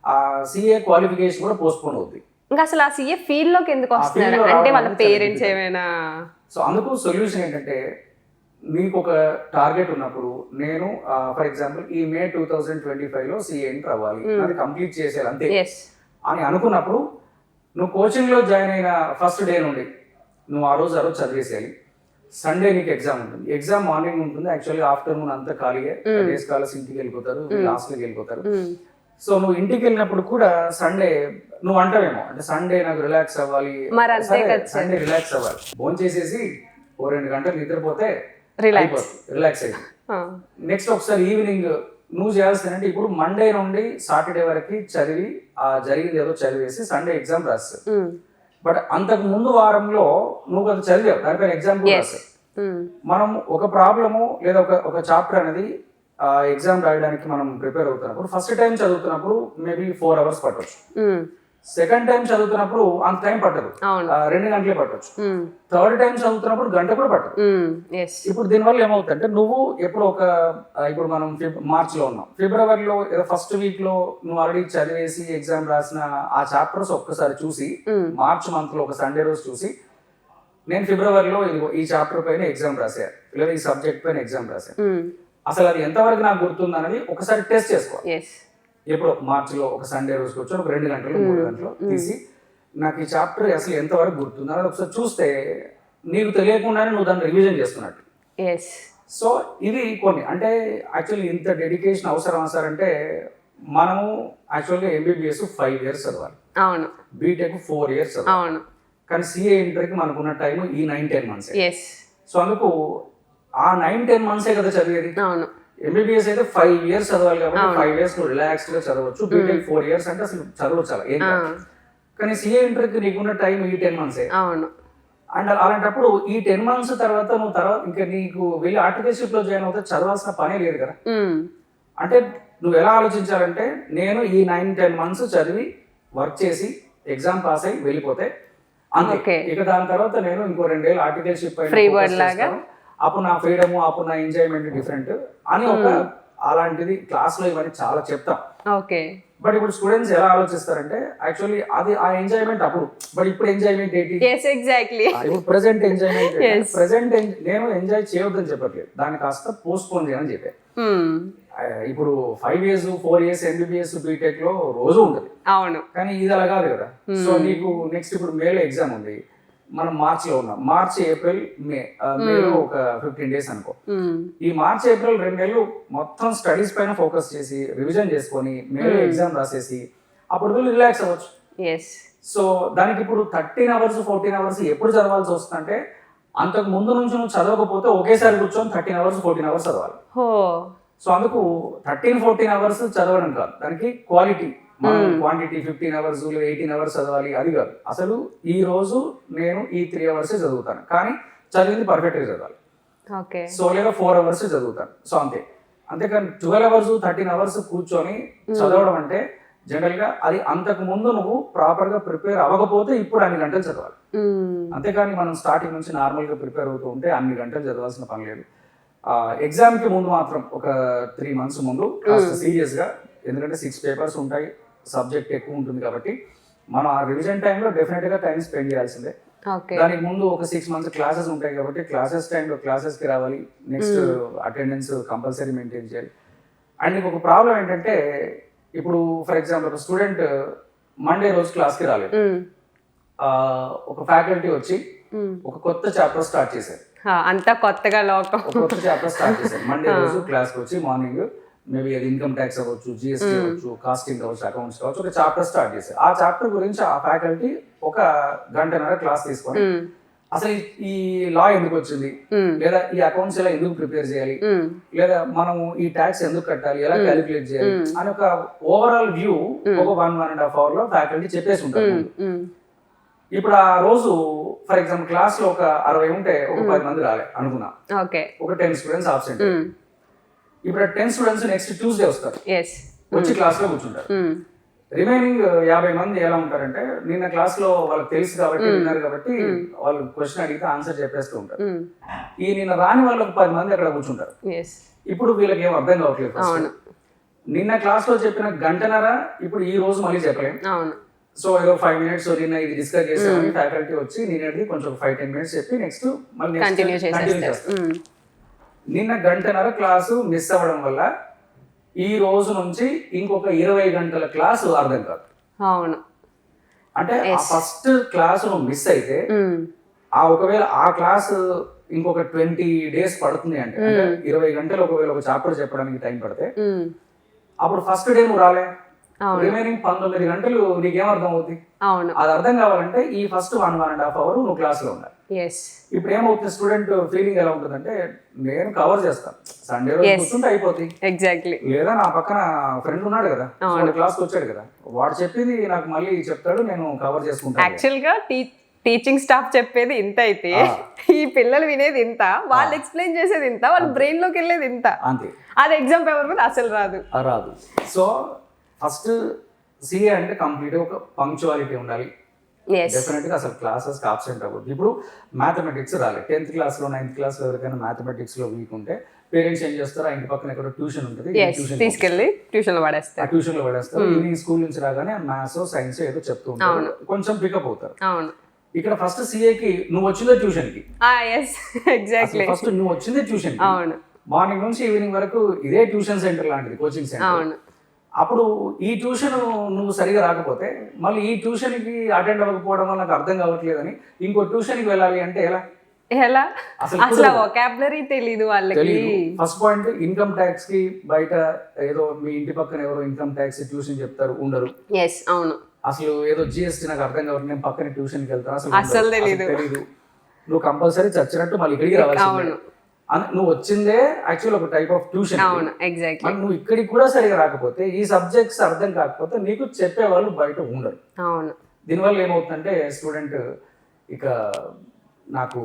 ఆ సిఏ క్వాలిఫికేషన్ కూడా పోస్ట్ పోన్ అవుతుంది. ఇంకా అసలు ఆ సిఏ ఫీల్డ్ లోకి ఎందుకు వస్తున్నారు అంటే వాళ్ళ పేరెంట్స్ ఏమైనా? సో అందుకు సొల్యూషన్ ఏంటంటే, మీకు ఒక టార్గెట్ ఉన్నప్పుడు, నేను ఫర్ ఎగ్జాంపుల్ ఈ మే 2025లో సిఏ ఎంటర్ అవ్వాలి, అది కంప్లీట్ చేసేయాలి అంతే అని అనుకున్నప్పుడు, నువ్వు కోచింగ్లో జాయిన్ అయిన ఫస్ట్ డే నుండి నువ్వు ఆ రోజు చదివేసేయాలి. సండే నీకు ఎగ్జామ్ ఉంటుంది, ఎగ్జామ్ మార్నింగ్ ఉంటుంది, యాక్చువల్గా ఆఫ్టర్నూన్ అంతా ఖాళీగా, డేస్ కాలేజ్ ఇంటికి వెళ్ళిపోతారు, హాస్టల్కి వెళ్ళిపోతారు. సో నువ్వు ఇంటికి వెళ్ళినప్పుడు కూడా సండే నువ్వు అంటావేమో అంటే సండే నాకు రిలాక్స్ అవ్వాలి, సండే రిలాక్స్ అవ్వాలి, ఫోన్ చేసేసి 2 గంటలు నిద్రపోతే రిలాక్స్ అయ్యి నెక్స్ట్ ఒకసారి ఈవినింగ్ నువ్వు చేయాల్సిందంటే, ఇప్పుడు మండే నుండి సాటర్డే వరకు చదివి ఆ జరిగింది ఏదో చదివేసి సండే ఎగ్జామ్ రాస్తావు. బట్ అంతకు ముందు వారంలో నువ్వు అది చదివావు, దానిపైన ఎగ్జామ్ కూడా రాస్తావు. మనం ఒక ప్రాబ్లము లేదా ఒక చాప్టర్ అనేది ఎగ్జామ్ రాయడానికి మనం ప్రిపేర్ అవుతున్నప్పుడు, ఫస్ట్ టైం చదువుతున్నప్పుడు మేబీ 4 hours పట్టవచ్చు, సెకండ్ టైం చదువుతున్నప్పుడు అంత టైం పట్టదు, 2 గంటలే పట్టవచ్చు, థర్డ్ టైం చదువుతున్నప్పుడు గంట కూడా పట్టదు. ఇప్పుడు దీనివల్ల ఏమవుతుందంటే, నువ్వు ఇప్పుడు మనం మార్చిలో ఉన్నాం, ఫిబ్రవరిలో ఏదో ఫస్ట్ వీక్ లో నువ్వు ఆల్రెడీ చదివేసి ఎగ్జామ్ రాసిన ఆ చాప్టర్స్ ఒక్కసారి చూసి, మార్చ్ మంత్ లో ఒక సండే రోజు చూసి, నేను ఫిబ్రవరిలో ఈ చాప్టర్ పైన ఎగ్జామ్ రాశాను లేదా ఈ సబ్జెక్ట్ పైన ఎగ్జామ్ రాశాను, అసలు అది ఎంతవరకు నాకు గుర్తుంది అనేది ఒకసారి టెస్ట్ చేసుకోవాలి. ఎప్పుడు మార్చిలో ఒక సండే రోజు కూర్చొని ఒక 2 గంటలు 3 గంటలు తీసి, నాకు ఈ చాప్టర్ అసలు ఎంతవరకు గుర్తుంది అనేది ఒకసారి చూస్తే నీకు తెలియకుండానే నువ్వు దాన్ని రివిజన్ చేస్తున్నట్టు. సో ఇవి కొన్ని అంటే యాక్చువల్లీ ఇంత డెడికేషన్ అవసరం అంటే, మనము యాక్చువల్గా ఎంబీబీఎస్ 5 years చదవాలి, బీటెక్ 4 years చదవాలి, కానీ సిఏ ఇంటర్కి మనకున్న టైం ఈ 9-10 months. సో అందుకు ఆ 9-10 months కదా చదివేది. ఎంబీబీఎస్ అయితే 5 years చదవాలి కాబట్టి 5 years నువ్వు రిలాక్స్డ్ గా చదవచ్చు. బీటెక్ 4 years అంటే అసలు చదవచ్చు అలా ఏం కాదు. కానీ సిఏ ఇంటర్కి నీకున్న టైం ఈ 10 months. అండ్ అలాంటప్పుడు ఈ 10 months తర్వాత ఇంకా నీకు వెళ్ళి ఆర్టికల్షిప్ లో జాయిన్ అవుతే చదవాల్సిన పనే లేదు కదా. అంటే నువ్వు ఎలా ఆలోచించాలంటే, నేను ఈ 9-10 months చదివి వర్క్ చేసి ఎగ్జామ్ పాస్ అయ్యి వెళ్ళిపోతే అంతే, ఇక దాని తర్వాత నేను ఇంకో 2 ఏళ్ళు ఆర్టికల్షిప్ అప్పుడు నా ఫ్రీడమ్, అప్పుడు నా ఎంజాయ్మెంట్ డిఫరెంట్ అని అలాంటిది క్లాస్ లో ఇవన్నీ చాలా చెప్తాం. బట్ ఇప్పుడు స్టూడెంట్స్ ఎలా ఆలోచిస్తారంటే, యాక్చువల్లీ అది ఆ ఎంజాయ్మెంట్ అప్పుడు, బట్ ఇప్పుడు ఎంజాయ్మెంట్ ఏంటి, ఇప్పుడు ప్రెసెంట్ ఎంజాయ్మెంట్ నేను ఎంజాయ్ చేయొద్దని చెప్పట్లేదు, దాన్ని కాస్త పోస్ట్ పోన్ చేయని చెప్పాను. ఇప్పుడు 5 years 4 years ఎంబీబీఎస్ బీటెక్ లో రోజు ఉంటుంది, కానీ ఇది అలా కాదు కదా. సో నీకు నెక్స్ట్ ఇప్పుడు మేలో ఎగ్జామ్ ఉంది, మనం మార్చిలో ఉన్నాం, మార్చి ఏప్రిల్ మే, మేలో ఒక 15 days అనుకో. ఈ మార్చి ఏప్రిల్ 2 నెలలు మొత్తం స్టడీస్ పైన ఫోకస్ చేసి రివిజన్ చేసుకొని మేలో ఎగ్జామ్ రాసేసి అప్పుడు వీళ్ళు రిలాక్స్ అవ్వచ్చు. సో దానికి ఇప్పుడు 13 hours 14 hours ఎప్పుడు చదవాల్సి వస్తుందంటే అంతకు ముందు నుంచి నువ్వు చదవకపోతే ఒకేసారి కూర్చొని 13 hours 14 hours చదవాలి. సో అందుకు 13-14 hours చదవడం కాదు, దానికి క్వాలిటీ, మనం క్వాంటిటీ 15 hours 18 hours చదవాలి అది కాదు. అసలు ఈ రోజు నేను ఈ 3 hours చదువుతాను, కానీ చదివింది పర్ఫెక్ట్గా చదవాలి. సో లేదా 4 hours చదువుతాను. సో అంతేకాని 12 hours 13 hours కూర్చొని చదవడం అంటే జనరల్ గా అది అంతకు ముందు నువ్వు ప్రాపర్ గా ప్రిపేర్ అవ్వకపోతే ఇప్పుడు అన్ని గంటలు చదవాలి. అంతేకాని మనం స్టార్టింగ్ నుంచి నార్మల్ గా ప్రిపేర్ అవుతూ ఉంటే అన్ని గంటలు చదవాల్సిన పని లేదు. ఎగ్జామ్ కి ముందు మాత్రం ఒక 3 months ముందు కాస్త సీరియస్ గా, ఎందుకంటే 6 papers ఉంటాయి, సబ్జెక్ట్ ఎక్కువ ఉంటుంది కాబట్టి మనం ఆ రివిజన్ టైంలో డెఫినెట్ గా టైం స్పెండ్ చేయాల్సిందే. దానికి ముందు ఒక 6 months క్లాసెస్ ఉంటాయి కాబట్టి క్లాసెస్ టైంలో క్లాసెస్ కి రావాలి. నెక్స్ట్ అటెండెన్స్ కంపల్సరీ మెయింటైన్ చేయాలి. అండ్ ఇంకొక ప్రాబ్లం ఏంటంటే ఇప్పుడు ఫర్ ఎగ్జాంపుల్ ఒక స్టూడెంట్ మండే రోజు క్లాస్కి రాలేదు, ఒక ఫ్యాకల్టీ వచ్చి ఒక కొత్త చాప్టర్ స్టార్ట్ చేశారు, అంతా కొత్తగా లోకం, ఒక కొత్త చాప్టర్ స్టార్ట్ చేశారు. మండే రోజు క్లాస్కి వచ్చి మార్నింగ్ మేబీ అది ఇన్కమ్ ట్యాక్స్ అవ్వచ్చు, జిఎస్టీ అవ్వచ్చు, కాస్టింగ్ అవ్వచ్చు, అకౌంట్స్ కావచ్చు, ఒక చాప్టర్ స్టార్ట్ చేశారు. ఆ చాప్టర్ గురించి ఆ ఫ్యాకల్టీ ఒక 1.5 గంట క్లాస్ తీసుకొని అసలు ఈ లా ఎందుకు వచ్చింది, లేదా ఈ అకౌంట్స్ ఎలా ఎందుకు ప్రిపేర్ చేయాలి, లేదా మనము ఈ ట్యాక్స్ ఎందుకు కట్టాలి, ఎలా క్యాలిక్యులేట్ చేయాలి అని ఒక ఓవరాల్ వ్యూ ఒక 1.5 hour లో ఫ్యాకల్టీ చెప్పేసి ఉంటారు. ఇప్పుడు ఆ రోజు ఫర్ ఎగ్జాంపుల్ క్లాస్ లో ఒక 60 ఉంటే ఒక 10 మంది రాలే అనుకున్నా, ఒక 10 students ఆబ్సెంట్. ఇప్పుడు 10 students నెక్స్ట్ ట్యూస్డే వస్తారు, వచ్చి క్లాస్ లో కూర్చుంటారు. రిమైనింగ్ 50 మంది ఎలా ఉంటారంటే నిన్న క్లాస్ లో వాళ్ళకి తెలుసు కాబట్టి విన్నారు కాబట్టి వాళ్ళు క్వశ్చన్ అడిగితే ఆన్సర్ చెప్పేస్తూ ఉంటారు. ఈ నిన్న రాని వాళ్ళకి 10 మంది అక్కడ కూర్చుంటారు. ఇప్పుడు వీళ్ళకి ఏం అర్థం కావట్లేదు. నిన్న క్లాస్ లో చెప్పిన 1.5 గంట ఇప్పుడు ఈ రోజు మళ్ళీ చెప్పలేం. సో ఏదో 5 minutes నిన్న ఇది డిస్కస్ చేసామని ఫ్యాకల్టీ వచ్చి నిన్నటి కొంచెం 5-10 minutes చెప్పి నెక్స్ట్ మళ్ళీ కంటిన్యూ చేస్తారు. నిన్న 1.5 గంట క్లాసు మిస్ అవ్వడం వల్ల ఈ రోజు నుంచి ఇంకొక 20 గంటల క్లాసు అర్థం కాదు. అంటే ఆ ఫస్ట్ క్లాసు నువ్వు మిస్ అయితే ఒకవేళ ఆ క్లాసు ఇంకొక 20 days పడుతుంది అంటే 20 గంటలు ఒకవేళ ఒక చాప్టర్ చెప్పడానికి టైం పడితే అప్పుడు ఫస్ట్ డే నువ్వు రాలే, రిమైనింగ్ 19 గంటలు నీకేం అర్థం అవుతుంది? అది అర్థం కావాలంటే ఈ ఫస్ట్ 1.5 hour నువ్వు క్లాస్ లో ఉండాలి. ఇప్పుడు ఏమవుతుంది, స్టూడెంట్ ఫీలింగ్ ఎలా ఉంటుందంటే నేను కవర్ చేస్తాను, సండే రోజు కూర్చుంటే అయిపోతుంది. లేదా నా పక్కన ఫ్రెండ్ ఉన్నాడు కదా, వాడు క్లాస్కి వచ్చాడు కదా, వాడు చెప్పింది నాకు మళ్ళీ చెప్తాడు, నేను కవర్ చేసుకుంటాను. యాక్చువల్ గా టీచింగ్ స్టాఫ్ చెప్పేది ఇంత అయితే ఈ పిల్లలు వినేది ఇంత, వాళ్ళు ఎక్స్ప్లెయిన్ చేసేది ఇంత, వాళ్ళ బ్రెయిన్ లోకి వెళ్ళేది ఇంత. అంతే, అది ఎగ్జామ్ పేపర్ మీద అసలు రాదు. సో ఫస్ట్ సిఏ అంటే కంప్లీట్ ఒక పంక్చువాలిటీ ఉండాలి. డెఫినెట్ గా అసలు క్లాసెస్ అబ్సెంట్ అవ్వద్దు. ఇప్పుడు మ్యాథమెటిక్స్ రాలేదు, 10th class లో 9th class లో ఎవరికైనా మ్యాథమెటిక్స్ లో వీక్ ఉంటే పేరెంట్స్ ఏం చేస్తారు, ఆ ఇంటి పక్కన ఎక్కడో ట్యూషన్ ఉంటుంది, తీసుకెళ్ళి ట్యూషన్ లో పడేస్తారు. ఈవినింగ్ స్కూల్ నుంచి రాగానే మ్యాథ్స్ సైన్స్ ఏదో చెప్తూ ఉంటారు, కొంచెం పికప్ అవుతారు. ఇక్కడ ఫస్ట్ సిఏకి నువ్వు వచ్చిందే ట్యూషన్ కి, ఫస్ట్ నువ్వు వచ్చిందే ట్యూషన్ కి, మార్నింగ్ నుంచి ఈవినింగ్ వరకు ఇదే ట్యూషన్ సెంటర్ లాంటిది, కోచింగ్ సెంటర్. అప్పుడు ఈ ట్యూషన్ నువ్వు సరిగా రాకపోతే మళ్ళీ ఈ ట్యూషన్కి అటెండ్ అవ్వకపోవడం వల్ల నాకు అర్థం కావట్లేదని ఇంకో ట్యూషన్కి వెళ్ళాలి అంటే ఎలా అసలు వొకాబులరీ తెలీదు వాళ్ళకి. ఫస్ట్ పాయింట్, ఇన్కమ్ ట్యాక్స్ కి బయట ఏదో మీ ఇంటి పక్కన ఎవరో ఇన్కమ్ ట్యాక్స్ ట్యూషన్ చెప్తారు, ఉండరు. అసలు ఏదో జిఎస్టీ నాకు అర్థం కావట్లేదు, నేను పక్కన ట్యూషన్కి వెళ్తాను, అసలు తెలీదు. నువ్వు కంపల్సరీ చచ్చినట్టు మళ్ళీ ఇక్కడికి రావాలి. నువ్వు వచ్చిందే యాక్చువల్ ఒక టైప్ ఆఫ్ ట్యూషన్. నువ్వు ఇక్కడికి కూడా సరిగా రాకపోతే, ఈ సబ్జెక్ట్స్ అర్థం కాకపోతే నీకు చెప్పే వాళ్ళు బయట ఉండరు. దీనివల్ల ఏమవుతుందంటే స్టూడెంట్ ఇక నాకు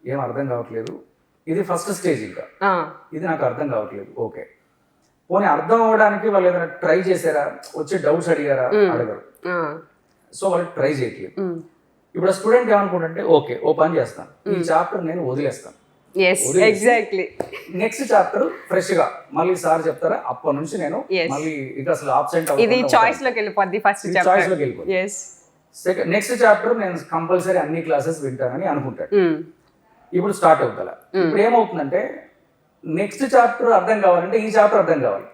ఏం అర్థం కావట్లేదు, ఇది ఫస్ట్ స్టేజ్, ఇంకా ఇది నాకు అర్థం కావట్లేదు. ఓకే, పోనీ అర్థం అవ్వడానికి వాళ్ళు ఏదైనా ట్రై చేశారా, వచ్చి డౌట్స్ అడిగారా, అడగరు. సో వాళ్ళు ట్రై చేయట్లేదు. ఇప్పుడు స్టూడెంట్ ఏమనుకుంటే ఓకే ఓ పని చేస్తాను, ఈ చాప్టర్ నేను వదిలేస్తాను, నెక్స్ట్ చాప్టర్ ఫ్రెష్ గా మళ్ళీ సార్ చెప్తారా, అప్పటి నుంచి నేను మళ్ళీ ఇక అసలు ఆబ్సెంట్ చాయిస్ లోకి వెళ్ళిపోద్ది. నెక్స్ట్ చాప్టర్ నేను కంపల్సరీ అన్ని క్లాసెస్ వింటానని అనుకుంటాడు. ఇప్పుడు స్టార్ట్ అవుతా. ఇప్పుడు ఏమవుతుందంటే నెక్స్ట్ చాప్టర్ అర్థం కావాలంటే ఈ చాప్టర్ అర్థం కావాలి,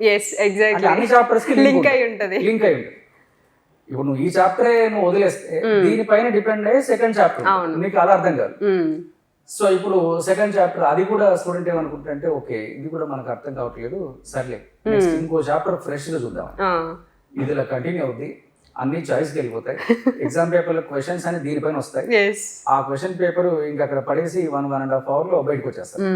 అన్ని చాప్టర్స్ కి లింక్ అయి ఉంటుంది. ఇప్పుడు నువ్వు ఈ చాప్టరే నువ్వు వదిలేస్తే దీనిపైన డిపెండ్ అయ్యి సెకండ్ చాప్టర్ నీకు అలా అర్థం కాదు. సో ఇప్పుడు సెకండ్ చాప్టర్ అది కూడా స్టూడెంట్ ఏమనుకుంటుంటే ఓకే ఇది కూడా మనకు అర్థం కావట్లేదు, సర్లే నెక్స్ట్ ఇంకో చాప్టర్ ఫ్రెష్ గా చూద్దాం, ఇది ఇలా కంటిన్యూ అవుద్ది, అన్ని చాయిస్కి వెళ్ళిపోతాయి, ఎగ్జామ్ పేపర్లో క్వశ్చన్స్ అని దీనిపైన వస్తాయి, ఆ క్వశ్చన్ పేపర్ ఇంకా అక్కడ పడేసి 1.5 hours బయటకు వచ్చేస్తారు.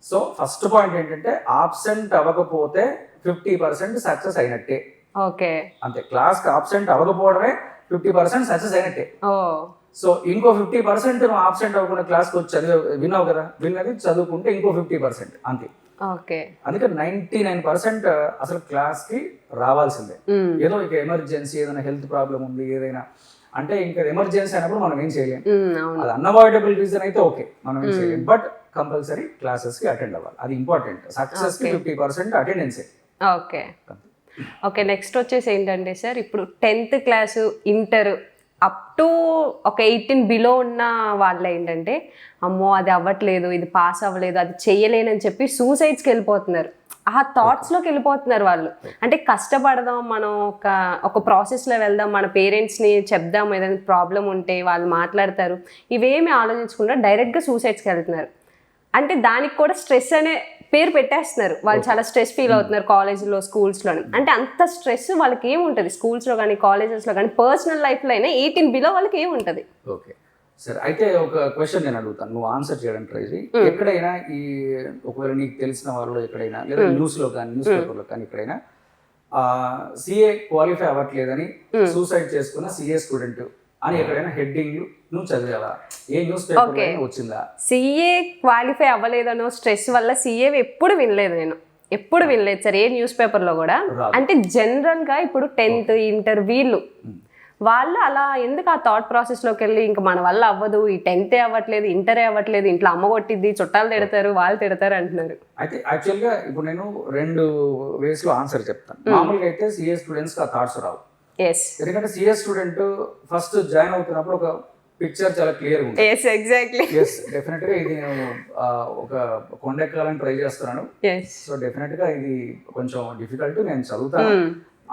సో ఫస్ట్ పాయింట్ ఏంటంటే ఆబ్సెంట్ అవ్వకపోతే 50% సక్సెస్ అయినట్టే. ఓకే, అంతే. క్లాస్ కి ఆబ్సెంట్ అవ్వకపోవడమే 50% సక్సెస్ అయినట్టే. సో ఇంకో 50% నువ్వు ఆబ్సెంట్ అవ్వకుండా క్లాస్కి వచ్చి విన్నావు కదా, విన్నది చదువుకుంటే ఇంకో 50% అంతే. అందుకే 99% అసలు క్లాస్ కి రావాల్సిందే. ఏదో ఇక ఎమర్జెన్సీ ఏదైనా హెల్త్ ప్రాబ్లం ఉంది ఏదైనా అంటే ఇంకా ఎమర్జెన్సీ అయినప్పుడు మనం ఏం చేయలేం, అది అన్అవాయిడబుల్ రీజన్ అయితే ఓకే మనం ఏం చేయలేం, బట్ కంపల్సరీ క్లాసెస్ కి అటెండ్ అవ్వాలి, అది ఇంపార్టెంట్. సక్సెస్ కి 50% అటెండెన్సే. ఓకే ఓకే, నెక్స్ట్ వచ్చేసి ఏంటంటే సార్ ఇప్పుడు 10th class inter up to ఒక 18 బిలో ఉన్న వాళ్ళు ఏంటంటే అమ్మో అది అవ్వట్లేదు, ఇది పాస్ అవ్వలేదు, అది చెయ్యలేనని చెప్పి సూసైడ్స్కి వెళ్ళిపోతున్నారు, ఆ థాట్స్లోకి వెళ్ళిపోతున్నారు వాళ్ళు. అంటే కష్టపడదాం, మనం ఒక ప్రాసెస్లో వెళ్దాం, మన పేరెంట్స్ని చెప్దాం, ఏదైనా ప్రాబ్లం ఉంటే వాళ్ళు మాట్లాడతారు, ఇవేమి ఆలోచించకుండా డైరెక్ట్గా సూసైడ్స్కి వెళ్తున్నారు. అంటే దానికి కూడా స్ట్రెస్ అనే పేరు పెట్టేస్తున్నారు, వాళ్ళు చాలా స్ట్రెస్ ఫీల్ అవుతున్నారు కాలేజ్లో స్కూల్స్లో. అంటే అంత స్ట్రెస్ వాళ్ళకి ఏముంటుంది స్కూల్స్లో కానీ కాలేజెస్లో కానీ, పర్సనల్ లైఫ్లో అయినా 18 బిలో వాళ్ళకి ఏముంటుంది? ఓకే సరే, అయితే ఒక క్వశ్చన్ నేను అడుగుతాను, నువ్వు ఆన్సర్ చేయడానికి ట్రై చేయి. ఎక్కడైనా ఈ ఒకవేళ నీకు తెలిసిన వాళ్ళు ఎక్కడైనా లేదా న్యూస్లో కానీ న్యూస్ పేపర్లో కానీ ఎక్కడైనా సిఏ క్వాలిఫై అవ్వట్లేదని సూసైడ్ చేసుకున్న సిఏ స్టూడెంట్ అని ఎక్కడైనా హెడ్డింగ్ నువ్వు చదివావా? ఏ న్యూస్ పేపర్ వచ్చిందా? సిఏ క్వాలిఫై అవ్వలేదనో స్ట్రెస్ వల్ల సిఏ ఎప్పుడు వినలేదు, నేను ఎప్పుడు వినలేదు సార్ ఏ న్యూస్ పేపర్లో కూడా. అంటే జనరల్గా ఇప్పుడు 10th ఇంటర్ వాళ్ళు అలా ఎందుకు ఆ థాట్ ప్రాసెస్లోకి వెళ్ళి ఇంకా మన వల్ల అవ్వదు, ఈ 10th అవ్వట్లేదు, ఇంటరే అవ్వట్లేదు, ఇంట్లో అమ్మ కొట్టిద్ది, చుట్టాలు తిడతారు, వాళ్ళు తిడతారు అంటున్నారు. అయితే యాక్చువల్గా ఇప్పుడు నేను 2 వేస్లో ఆన్సర్ చెప్తాను. మామూలుగా అయితే సిఏ స్టూడెంట్స్కి ఆ థాట్స్ రావు. ఎందుకంటే సిఏ స్టూడెంట్ ఫస్ట్ జాయిన్ అవుతున్నప్పుడు ఒక పిక్చర్ చాలా క్లియర్ ఉంది. డెఫినెట్ గా ఇది నేను ఒక కొండెక్కాలని ట్రై చేస్తున్నాను, సో డెఫినెట్ గా ఇది కొంచెం డిఫికల్ట్, నేను చదువుతాను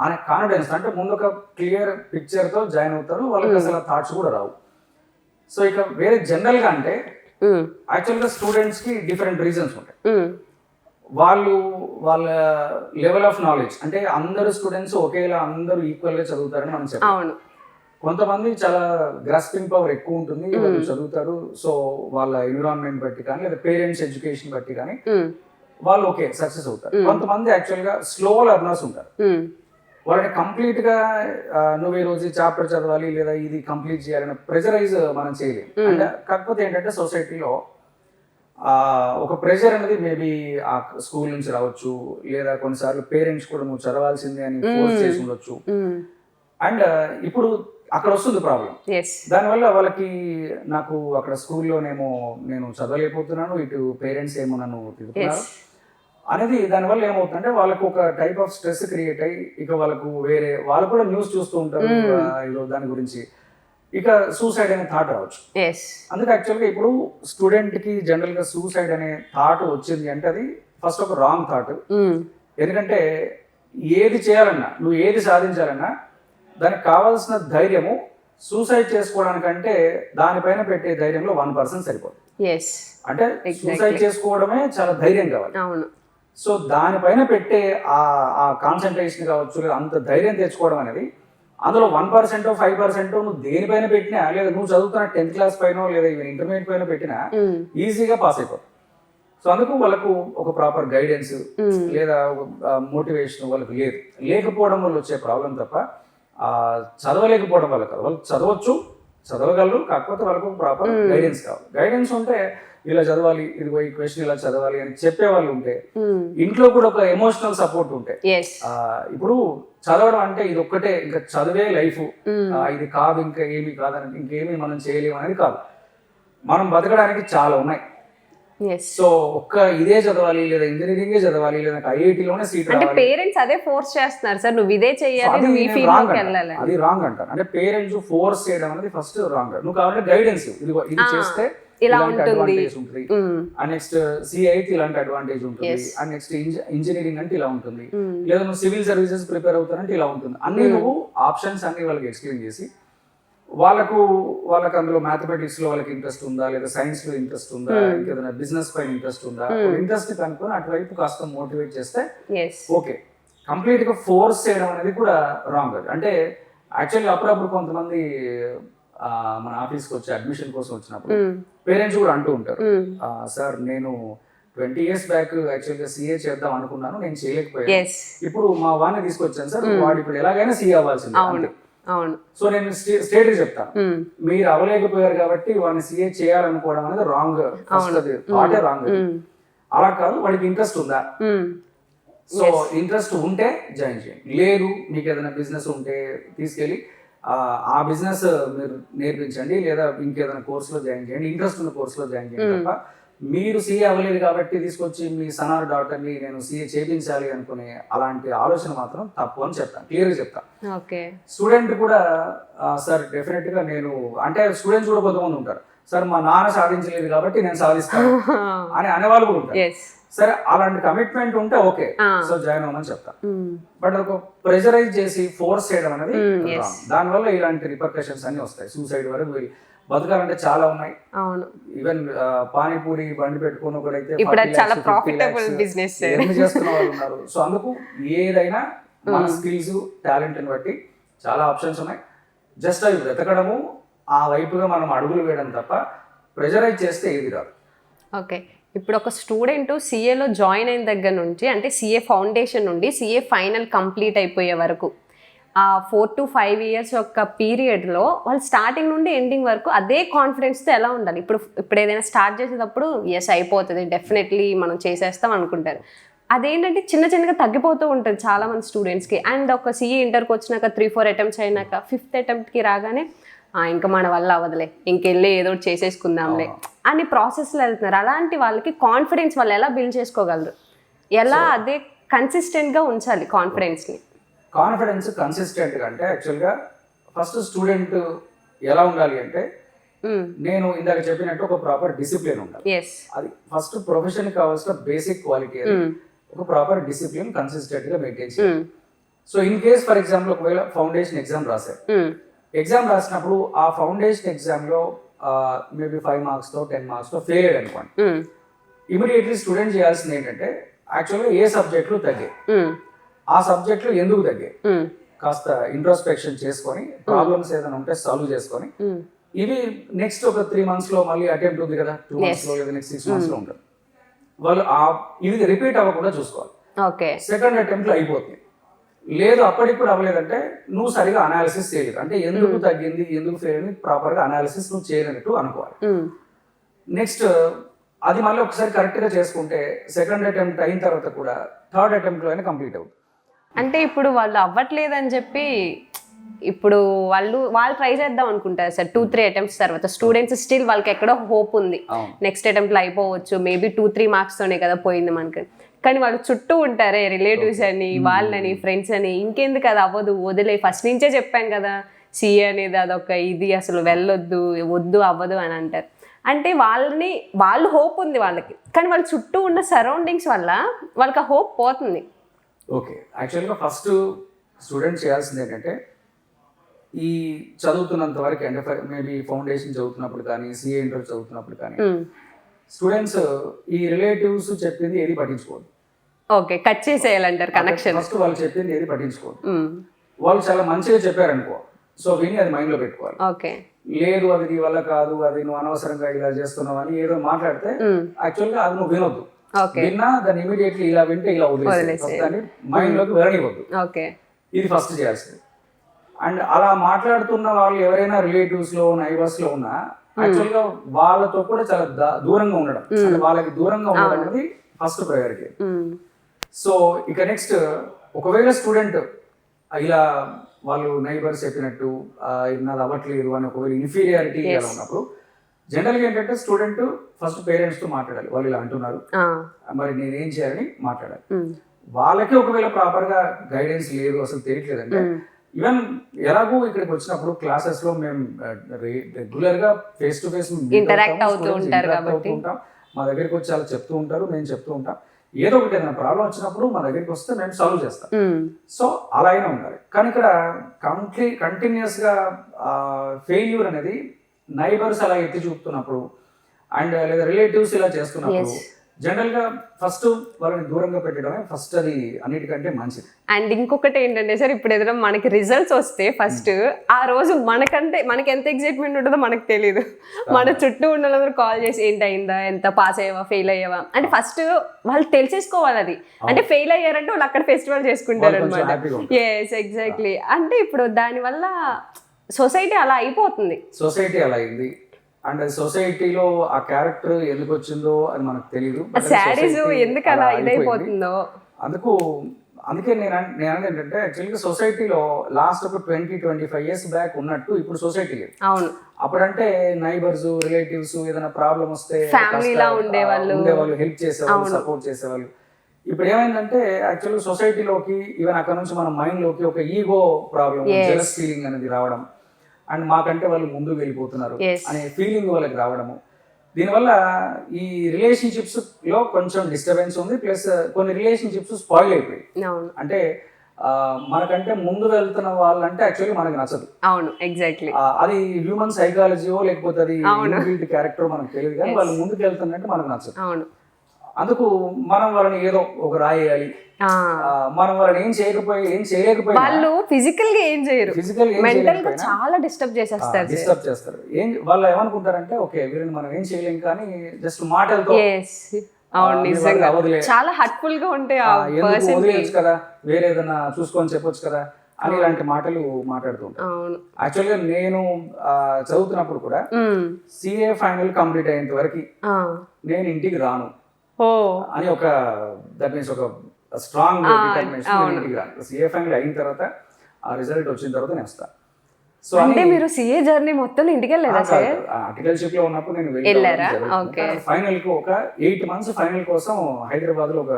అనే కాన్ఫిడెన్స్, అంటే ముందు ఒక క్లియర్ పిక్చర్ తో జాయిన్ అవుతారు, వాళ్ళకి అసలు థాట్స్ కూడా రావు. సో ఇక వేరే జనరల్ గా అంటే యాక్చువల్ గా స్టూడెంట్స్ కి డిఫరెంట్ రీజన్స్ ఉంటాయి. వాళ్ళ లెవెల్ ఆఫ్ నాలెడ్జ్ అంటే అందరు స్టూడెంట్స్ ఒకేలా అందరూ ఈక్వల్ గా చదువుతారని మనం చెప్పాలి. కొంతమంది చాలా గ్రాస్పింగ్ పవర్ ఎక్కువ ఉంటుంది, వాళ్ళు చదువుతారు, సో వాళ్ళ ఎన్విరాన్మెంట్ బట్టి కానీ లేదా పేరెంట్స్ ఎడ్యుకేషన్ బట్టి కానీ వాళ్ళు ఓకే సక్సెస్ అవుతారు. కొంతమంది యాక్చువల్ గా స్లో లెర్నర్స్ ఉంటారు, వాళ్ళని కంప్లీట్ గా నువ్వు ఈ రోజు చాప్టర్ చదవాలి లేదా ఇది కంప్లీట్ చేయాలని ప్రెజరైజ్ మనం చేయలేము. అంటే కాకపోతే ఏంటంటే సొసైటీలో ఒక ప్రెషర్ అనేది మేబీ ఆ స్కూల్ నుంచి రావచ్చు, లేదా కొన్నిసార్లు పేరెంట్స్ కూడా నువ్వు చదవాల్సిందే అని ఫోర్స్ చేసి ఉండొచ్చు. అండ్ ఇప్పుడు అక్కడ వస్తుంది ప్రాబ్లం, దానివల్ల వాళ్ళకి నాకు అక్కడ స్కూల్లోనేమో నేను చదవలేకపోతున్నాను, ఇటు పేరెంట్స్ ఏమో నన్ను తిరుగుతున్నారు అనేది, దానివల్ల ఏమవుతుందంటే వాళ్ళకు ఒక టైప్ ఆఫ్ స్ట్రెస్ క్రియేట్ అయ్యి ఇక వాళ్ళకు వేరే వాళ్ళు కూడా న్యూస్ చూస్తూ ఉంటారు ఏదో దాని గురించి, ఇక సూసైడ్ అనే థాట్ రావచ్చు. అందుకే యాక్చువల్గా ఇప్పుడు స్టూడెంట్ కి జనరల్ గా సూసైడ్ అనే థాట్ వచ్చింది అంటే అది ఫస్ట్ ఒక రాంగ్ థాట్. ఎందుకంటే ఏది చేయాలన్నా నువ్వు ఏది సాధించాలన్నా దానికి కావాల్సిన ధైర్యము సూసైడ్ చేసుకోవడానికంటే దానిపైన పెట్టే ధైర్యంలో 1% సరిపోతుంది. అంటే సూసైడ్ చేసుకోవడమే చాలా ధైర్యం కావాలి. సో దానిపైన పెట్టే ఆ కాన్సన్ట్రేషన్ కావచ్చు లేదా అంత ధైర్యం తెచ్చుకోవడం అనేది అందులో 1% 5% నువ్వు దేనిపైన పెట్టినా లేదా నువ్వు చదువుతున్న 10th క్లాస్ పైన లేదా ఇంటర్మీడియట్ పైన పెట్టినా ఈజీగా పాస్ అయిపోతుంది. సో అందుకు వాళ్ళకు ఒక ప్రాపర్ గైడెన్స్ లేదా మోటివేషన్ వాళ్ళకి లేకపోవడం వల్ల వచ్చే ప్రాబ్లం తప్ప చదవలేకపోవడం వల్ల కాదు. వాళ్ళు చదవగలరు, కాకపోతే వాళ్ళకు ప్రాపర్ గైడెన్స్ కావాలి. గైడెన్స్ ఉంటే ఇలా చదవాలి, ఇదిగో ఈ క్వశ్చన్ ఇలా చదవాలి అని చెప్పే వాళ్ళు ఉంటే, ఇంట్లో కూడా ఒక ఎమోషనల్ సపోర్ట్ ఉంటే, ఇప్పుడు చదవడం అంటే ఇది ఒక్కటే ఇంకా చదివే లైఫ్, ఇది కాదు ఇంకా ఏమి కాదని ఇంకేమీ మనం చేయలేము అనేది కాదు. మనం బతకడానికి చాలా ఉన్నాయి. సో ఒక్క ఇదే చదవాలి లేదా ఇంజనీరింగే చదవాలి లేదా ఐఐటీలోనే సీట్ రావాలి, పేరెంట్స్ అదే ఫోర్స్ చేస్తున్నారు సార్, నువ్వు ఇదే చేయాలి, అది రాంగ్ అంటారు. అంటే పేరెంట్స్ ఫోర్స్ చేయడం అనేది ఫస్ట్ రాంగ్. నువ్వు కావాలంటే గైడెన్స్ ఇది చేస్తే ఇలా ఇలాంటి ఉంటుంది. అడ్వాంటేజ్ ఉంటుంది, అండ్ నెక్స్ట్ సిఐ ఇలాంటి అడ్వాంటేజ్ ఉంటుంది, అండ్ నెక్స్ట్ ఇంజనీరింగ్ అంటే ఇలా ఉంటుంది, లేదా నువ్వు సివిల్ సర్వీసెస్ ప్రిపేర్ అవుతానంటే ఇలా ఉంటుంది. అన్ని నువ్వు ఆప్షన్స్ అన్ని వాళ్ళకి ఎక్స్ప్లెయిన్ చేసి వాళ్ళకు అందులో మ్యాథమెటిక్స్ లో వాళ్ళకి ఇంట్రెస్ట్ ఉందా, లేదా సైన్స్ లో ఇంట్రెస్ట్ ఉందా, ఇంకేదైనా బిజినెస్ పైన ఇంట్రెస్ట్ ఉందా, ఇంట్రెస్ట్ కనుక్కొని అటువైపు కాస్త మోటివేట్ చేస్తే ఓకే. కంప్లీట్ గా ఫోర్స్ చేయడం అనేది కూడా రాంగ్. అంటే యాక్చువల్లీ అప్పుడప్పుడు కొంతమంది మన ఆఫీస్కి వచ్చి అడ్మిషన్ కోసం వచ్చినప్పుడు పేరెంట్స్ కూడా అంటూ ఉంటారు, సార్ నేను 20 years బ్యాక్ యాక్చువల్గా సిఏ చేద్దాం అనుకున్నాను, నేను చేయలేకపోయాను, ఇప్పుడు మా వాడిని తీసుకొచ్చాను సార్, వాడు ఇప్పుడు ఎలాగైనా సిఏ అవ్వాల్సింది. సో నేను స్ట్రేట్ గా చెప్తాను, మీరు అవ్వలేకపోయారు కాబట్టి వాడిని సిఏ చేయాలనుకోవడం అనేది రాంగ్, ఫస్ట్ అది థాటే రాంగ్. అలా కాదు, వాడికి ఇంట్రెస్ట్ ఉందా, సో ఇంట్రెస్ట్ ఉంటే జాయిన్ చేయండి. లేదు మీకు ఏదైనా బిజినెస్ ఉంటే తీసుకెళ్ళి ఆ బిజినెస్ మీరు నేర్పించండి, లేదా ఇంకేదైనా కోర్సులో జాయిన్ చేయండి, ఇంట్రెస్ట్ ఉన్న కోర్సులో జాయిన్ చేయండి తప్ప మీరు సీఏ అవ్వలేదు కాబట్టి తీసుకొచ్చి మీ సనార్ డాక్టర్ని నేను సీఏ చేయించాలి అనుకునే అలాంటి ఆలోచన మాత్రం తప్పు అని చెప్తాను, క్లియర్గా చెప్తాను. స్టూడెంట్ కూడా సార్ డెఫినెట్ గా నేను, అంటే స్టూడెంట్స్ కూడా కొంతమంది ఉంటారు, సార్ మా నాన్న సాధించలేదు కాబట్టి నేను సాధిస్తాను అని అనేవాళ్ళు కూడా ఉంటారు. సరే అలాంటి కమిట్మెంట్ ఉంటే ఓకే, సో జాయిన్ అవ్వమని చెప్తా. బట్ ఒక ప్రెషరైజ్ చేసి ఫోర్స్ చేయడం అనేది దానివల్ల ఇలాంటి రిపర్కషన్స్ అన్ని వస్తాయి. సూసైడ్ వరకు బతకాలంటే చాలా ఉన్నాయి. ఈవెన్ పానీపూరి బండి పెట్టుకుని ఒకడైతే ఎన్ని చేస్తున్న వాళ్ళు ఉన్నారు. సో అందుకు ఏదైనా మన స్కిల్స్ టాలెంట్ ని బట్టి చాలా ఆప్షన్స్ ఉన్నాయి. జస్ట్ అవి వెతకడము, ఆ వైపుగా మనం అడుగులు వేయడం తప్ప ప్రెషరైజ్ చేస్తే ఏది రాదు. ఓకే, ఇప్పుడు ఒక స్టూడెంట్ సిఏలో జాయిన్ అయిన దగ్గర నుంచి, అంటే సిఏ ఫౌండేషన్ నుండి సిఏ ఫైనల్ కంప్లీట్ అయిపోయే వరకు ఆ 4 to 5 years యొక్క పీరియడ్లో వాళ్ళు స్టార్టింగ్ నుండి ఎండింగ్ వరకు అదే కాన్ఫిడెన్స్తో ఎలా ఉండాలి? ఇప్పుడు ఏదైనా స్టార్ట్ చేసేటప్పుడు ఎస్ అయిపోతుంది, డెఫినెట్లీ మనం చేసేస్తాం అనుకుంటారు. అదేంటంటే చిన్నగా తగ్గిపోతూ ఉంటుంది చాలా మంది స్టూడెంట్స్కి. అండ్ ఒక సిఏ ఇంటర్కి వచ్చినాక 3-4 attempts అయినాక 5th attempt రాగానే ఇంకా మన వల్ల అవ్వదులే, ఇంకెళ్ళి ఏదో చేసేసుకుందాంలే అని ప్రాసెస్లో వెళ్తున్నారు. అలాంటి వాళ్ళకి కాన్ఫిడెన్స్ వాళ్ళు ఎలా బిల్డ్ చేసుకోగలరు? ఎలా అదే కన్సిస్టెంట్గా ఉంచాలి కాన్ఫిడెన్స్ని? కాన్ఫిడెన్స్ కన్సిస్టెంట్గా అంటే యాక్చువల్గా ఫస్ట్ స్టూడెంట్ ఎలా ఉండాలి అంటే, నేను ఇందాక చెప్పినట్టు ఒక ప్రాపర్ డిసిప్లిన్ ఉండాలి. అది ఫస్ట్ ప్రొఫెషన్ కావాల్సిన బేసిక్ క్వాలిటీ. అది ఒక ప్రాపర్ డిసిప్లిన్ కన్సిస్టెంట్గా మెయింటైన్ చేయాలి. So in case for example ఒకవేళ ఫౌండేషన్ ఎగ్జామ్ రాశారు, ఎగ్జామ్ రాసినప్పుడు ఆ ఫౌండేషన్ ఎగ్జామ్లో మేబీ 5 marks 10 marks ఫెయిల్ అయ్యాడు అనుకోండి, ఇమీడియట్లీ స్టూడెంట్ చేయాల్సింది ఏంటంటే యాక్చువల్గా ఏ సబ్జెక్టులు తగ్గాయి, ఆ సబ్జెక్టులు ఎందుకు తగ్గాయి, కాస్త ఇంట్రోస్పెక్షన్ చేసుకొని ప్రాబ్లమ్స్ ఏదైనా ఉంటే సాల్వ్ చేసుకొని, ఇవి నెక్స్ట్ ఒక 3 months లో మళ్ళీ అటెంప్ట్ ఉంది కదా, 2 months లో లేదా నెక్స్ట్ 6 months లో ఉంటుంది, వాళ్ళు ఇవి రిపీట్ అవ్వకుండా చూసుకోవాలి. సెకండ్ అటెంప్ట్ లో అయిపోతుంది. లేదు అప్పటికి కూడా అవ్వలేదంటే నువ్వు సరిగా అనాలిసిస్ చేయలేదు, అంటే ఎందుకు తగ్గింది ఎందుకు ఫెయిల్ అయింది ప్రాపర్గా అనాలిసిస్ నువ్వు చేయలేనట్టు అనుకోవాలి. నెక్స్ట్ అది మళ్ళీ ఒకసారి కరెక్ట్గా చేసుకుంటే సెకండ్ అటెంప్ట్ అయిన తర్వాత కూడా థర్డ్ అటెంప్ట్లో అయినా కంప్లీట్ అవుతుంది. అంటే ఇప్పుడు వాళ్ళు అవ్వట్లేదని చెప్పి ఇప్పుడు వాళ్ళు ట్రై చేద్దాం అనుకుంటారు సార్ 2-3 attempts తర్వాత. స్టూడెంట్స్ స్టిల్ వాళ్ళకి ఎక్కడో హోప్ ఉంది, నెక్స్ట్ అటెంప్ట్లో అయిపోవచ్చు, మేబీ 2-3 marks తోనే కదా పోయింది మనకి. కానీ వాళ్ళు చుట్టూ ఉంటారే రిలేటివ్స్ అని, వాళ్ళని, ఫ్రెండ్స్ అని, ఇంకెందుకు అది అవ్వదు వదిలే, ఫస్ట్ నుంచే చెప్పాం కదా సిఏ అనేది అదొక ఇది, అసలు వెళ్ళొద్దు వద్దు అవ్వదు అని అంటారు. అంటే వాళ్ళు హోప్ ఉంది వాళ్ళకి, కానీ వాళ్ళ చుట్టూ ఉన్న సరౌండింగ్స్ వల్ల వాళ్ళకి ఆ హోప్ పోతుంది. ఓకే, యాక్చువల్గా ఫస్ట్ స్టూడెంట్ చేయాల్సింది ఏంటంటే, ఈ చదువుతున్నంత వరకు అంటే మేబీ ఫౌండేషన్ చదువుతున్నప్పుడు కానీ సిఏ ఇంటర్ చదువుతున్నప్పుడు కానీ స్టూడెంట్స్ ఈ రిలేటివ్స్ చెప్పింది ఏది పట్టించుకోవద్దు. ఓకే, కట్ చేసేయాలంటారు కనెక్షన్. ఫస్ట్ వాళ్ళు చెప్పింది ఏది పట్టించుకోవద్దు. వాళ్ళు చాలా మంచిగా చెప్పారనుకో, సో విని అది మైండ్లో పెట్టుకోవాలి. ఓకే, లేదు అది నీ వల్ల కాదు, అది నువ్వు అనవసరంగా ఇలా చేస్తున్నావు అని ఏదో మాట్లాడితే యాక్చువల్గా అది నువ్వు వినొద్దు. విన్నా దాన్ని ఇమీడియట్లీ ఇలా వింటే ఇలా వదిలేసి దాన్ని మైండ్ లోకి వెళ్ళనివ్వద్దు. ఇది ఫస్ట్ చేయాల్సింది. అండ్ అలా మాట్లాడుతున్న వాళ్ళు ఎవరైనా రిలేటివ్స్ లో నైబర్స్ లో ఉన్నా యాక్చువల్గా వాళ్ళతో కూడా చాలా దూరంగా ఉండడం, వాళ్ళకి దూరంగా ఉండడం అనేది ఫస్ట్ ప్రయారిటీ. సో ఇక నెక్స్ట్ ఒకవేళ స్టూడెంట్ ఇలా వాళ్ళు నైబర్స్ చెప్పినట్టు నాది అవ్వట్లేదు అని ఒకవేళ ఇన్ఫీరియారిటీ ఇలా ఉన్నప్పుడు జనరల్గా ఏంటంటే స్టూడెంట్ ఫస్ట్ పేరెంట్స్తో మాట్లాడాలి, వాళ్ళు ఇలా అంటున్నారు మరి నేనేం చేయాలని మాట్లాడాలి. వాళ్ళకి ఒకవేళ ప్రాపర్గా గైడెన్స్ లేదు, అసలు తెలియట్లేదంటే ఈవెన్ ఎలాగో ఇక్కడికి వచ్చినప్పుడు క్లాసెస్లో మేము రెగ్యులర్గా ఫేస్ టు ఫేస్ Interact అవుతూ ఉంటారు కాబట్టి. ఉంటాం. మా దగ్గరికి వచ్చి అలా చెప్తూ ఉంటారు, మేము చెప్తూ ఉంటాం. ఏదో ఒకటి ఏదైనా ప్రాబ్లం వచ్చినప్పుడు మా దగ్గరికి వస్తే మేము సాల్వ్ చేస్తాం. సో అలా అయినా ఉండాలి. కానీ ఇక్కడ కంటిన్యూస్గా ఫెయిల్యూర్ అనేది నైబర్స్ అలా ఎత్తి చూపుతున్నప్పుడు అండ్ లేదా రిలేటివ్స్ ఇలా చేస్తున్నప్పుడు జనరల్గా ఫస్ట్ వాళ్ళని దూరంగా పెట్టడమే ఫస్ట్, అది అన్నిటికంటే మంచిది. అండ్ ఇంకొకటి ఏంటంటే సార్, ఇప్పుడు ఏదైనా మనకి రిజల్ట్స్ వస్తే ఫస్ట్ ఆ రోజు మనకి ఎంత ఎగ్జైట్మెంట్ ఉంటుందో మనకు తెలియదు. మన చుట్టూ ఉన్న వాళ్ళందరూ కాల్ చేసి ఏంటి అయిందా, ఎంత పాస్ అయ్యావా, ఫెయిల్ అయ్యావా అంటే ఫస్ట్ వాళ్ళు తెలిసేసుకోవాలి. అది అంటే ఫెయిల్ అయ్యారంటే వాళ్ళు అక్కడ ఫెస్టివల్ చేసుకుంటారు అనమాట. Yes exactly. అంటే ఇప్పుడు దానివల్ల సొసైటీ అలా అయిపోతుంది. సొసైటీ అలా అయింది అండ్ సొసైటీలో ఆ క్యారెక్టర్ ఎందుకు వచ్చిందో అది మనకు తెలియదు. సాడీస్ ఎందుకు అలా ఇదైపోతుందో అందుకే నేను అనేది ఏంటంటే యాక్చువల్గా సొసైటీలో లాస్ట్ ఒక 20-25 ఇయర్స్ బ్యాక్ ఉన్నట్టు ఇప్పుడు సొసైటీ లేదు. అవును. అప్పుడంటే నైబర్స్, రిలేటివ్స్ ఏదైనా ప్రాబ్లం వస్తే ఫ్యామిలీలా ఉండేవాళ్ళు, హెల్ప్ చేసేవాళ్ళు, సపోర్ట్ చేసేవాళ్ళు. ఇప్పుడు ఏమైందంటే యాక్చువల్గా సొసైటీలోకి ఈవెన్ అక్కడ నుంచి మన మైండ్లోకి ఒక ఈగో ప్రాబ్లం, జెలస్ ఫీలింగ్ అనేది రావడం అండ్ మాకంటే వాళ్ళు ముందుకు వెళ్ళిపోతున్నారు అనే ఫీలింగ్ వాళ్ళకి రావడము. దీనివల్ల ఈ రిలేషన్షిప్స్ లో కొంచెం డిస్టర్బెన్స్ ఉంది, ప్లస్ కొన్ని రిలేషన్షిప్స్ స్పాయిల్ అయిపోయాయి. అంటే మనకంటే ముందు వెళ్తున్న వాళ్ళంటే యాక్చువల్లీ మనకి నచ్చదు. అవును, ఎగ్జాక్ట్లీ. అది హ్యూమన్ సైకాలజీయో లేకపోతే అది ఇన్బిల్ట్ క్యారెక్టర్ మనకు తెలియదు, కానీ వాళ్ళు ముందుకు వెళ్తున్నట్టు మనకు నచ్చదు. అందుకు మనం వాళ్ళని ఏదో ఒక రాయేయాలి, మనం వాళ్ళని ఏం చేయలేకపోయినా వాళ్ళు ఫిజికల్ గా ఏం చేయరు, మెంటల్ గా చాలా డిస్టర్బ్ చేస్తారు. వాళ్ళు ఏమనుకుంటారంటే ఓకే వీళ్ళని మనం ఏం చేయలేం కానీ జస్ట్ మాటలతో చాలా హర్ట్ఫుల్ గా ఉంటాయి కదా, వేరే ఏదైనా చూసుకొని చెప్పొచ్చు కదా అని ఇలాంటి మాటలు మాట్లాడుతూ ఉంటాను. యాక్చువల్గా నేను చదువుతున్నప్పుడు కూడా సిఏ ఫైనల్ కంప్లీట్ అయ్యేంత వరకు నేను ఇంటికి రాను అని ఒక దట్ మీన్స్ ఒక స్ట్రాంగ్ డిటర్మినేషన్. ఇంటికి రాను. సిఏ ఫైనల్ అయిన తర్వాత ఆ రిజల్ట్ వచ్చిన తర్వాత నేను వస్తాను. సో అంటే మీరు సిఏ జర్నీ మొత్తం ఇంటికి వెళ్ళారా సార్? ఆర్టికల్షిప్ లో ఉన్నప్పుడు నేను వెళ్ళారా? ఫైనల్ కు ఒక 8 months ఫైనల్ కోసం హైదరాబాద్ లో ఒక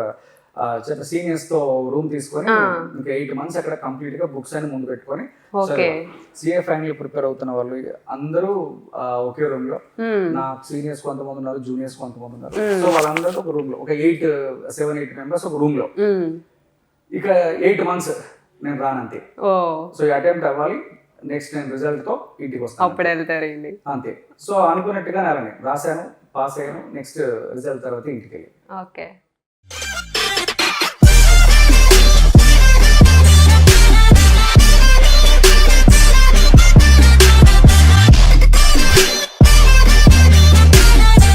సీనియర్స్ తో రూమ్ తీసుకొని ఇంకా 8 months అక్కడ కంప్లీట్ గా బుక్స్ అని ముందు పెట్టుకొని సిఏ ఫైనల్ ప్రిపేర్ అవుతున్న వాళ్ళు అందరూ ఒకే రూమ్ లో, నా సీనియర్స్ కొంతమంది ఉన్నారు, జూనియర్స్ కొంతమంది ఉన్నారు. సో వాళ్ళందరూ ఒక రూమ్ లో ఒక 7-8 members ఒక రూమ్ లో. ఇక 8 months నేను రానంతే. సో అటెంప్ట్ అవ్వాలి, నెక్స్ట్ నేను రిజల్ట్ తో ఇంటికి వస్తాను అంతే. సో అనుకున్నట్టుగా అలానే రాశాను, పాస్ అయ్యాను, నెక్స్ట్ రిజల్ట్ తర్వాత ఇంటికి వెళ్ళి.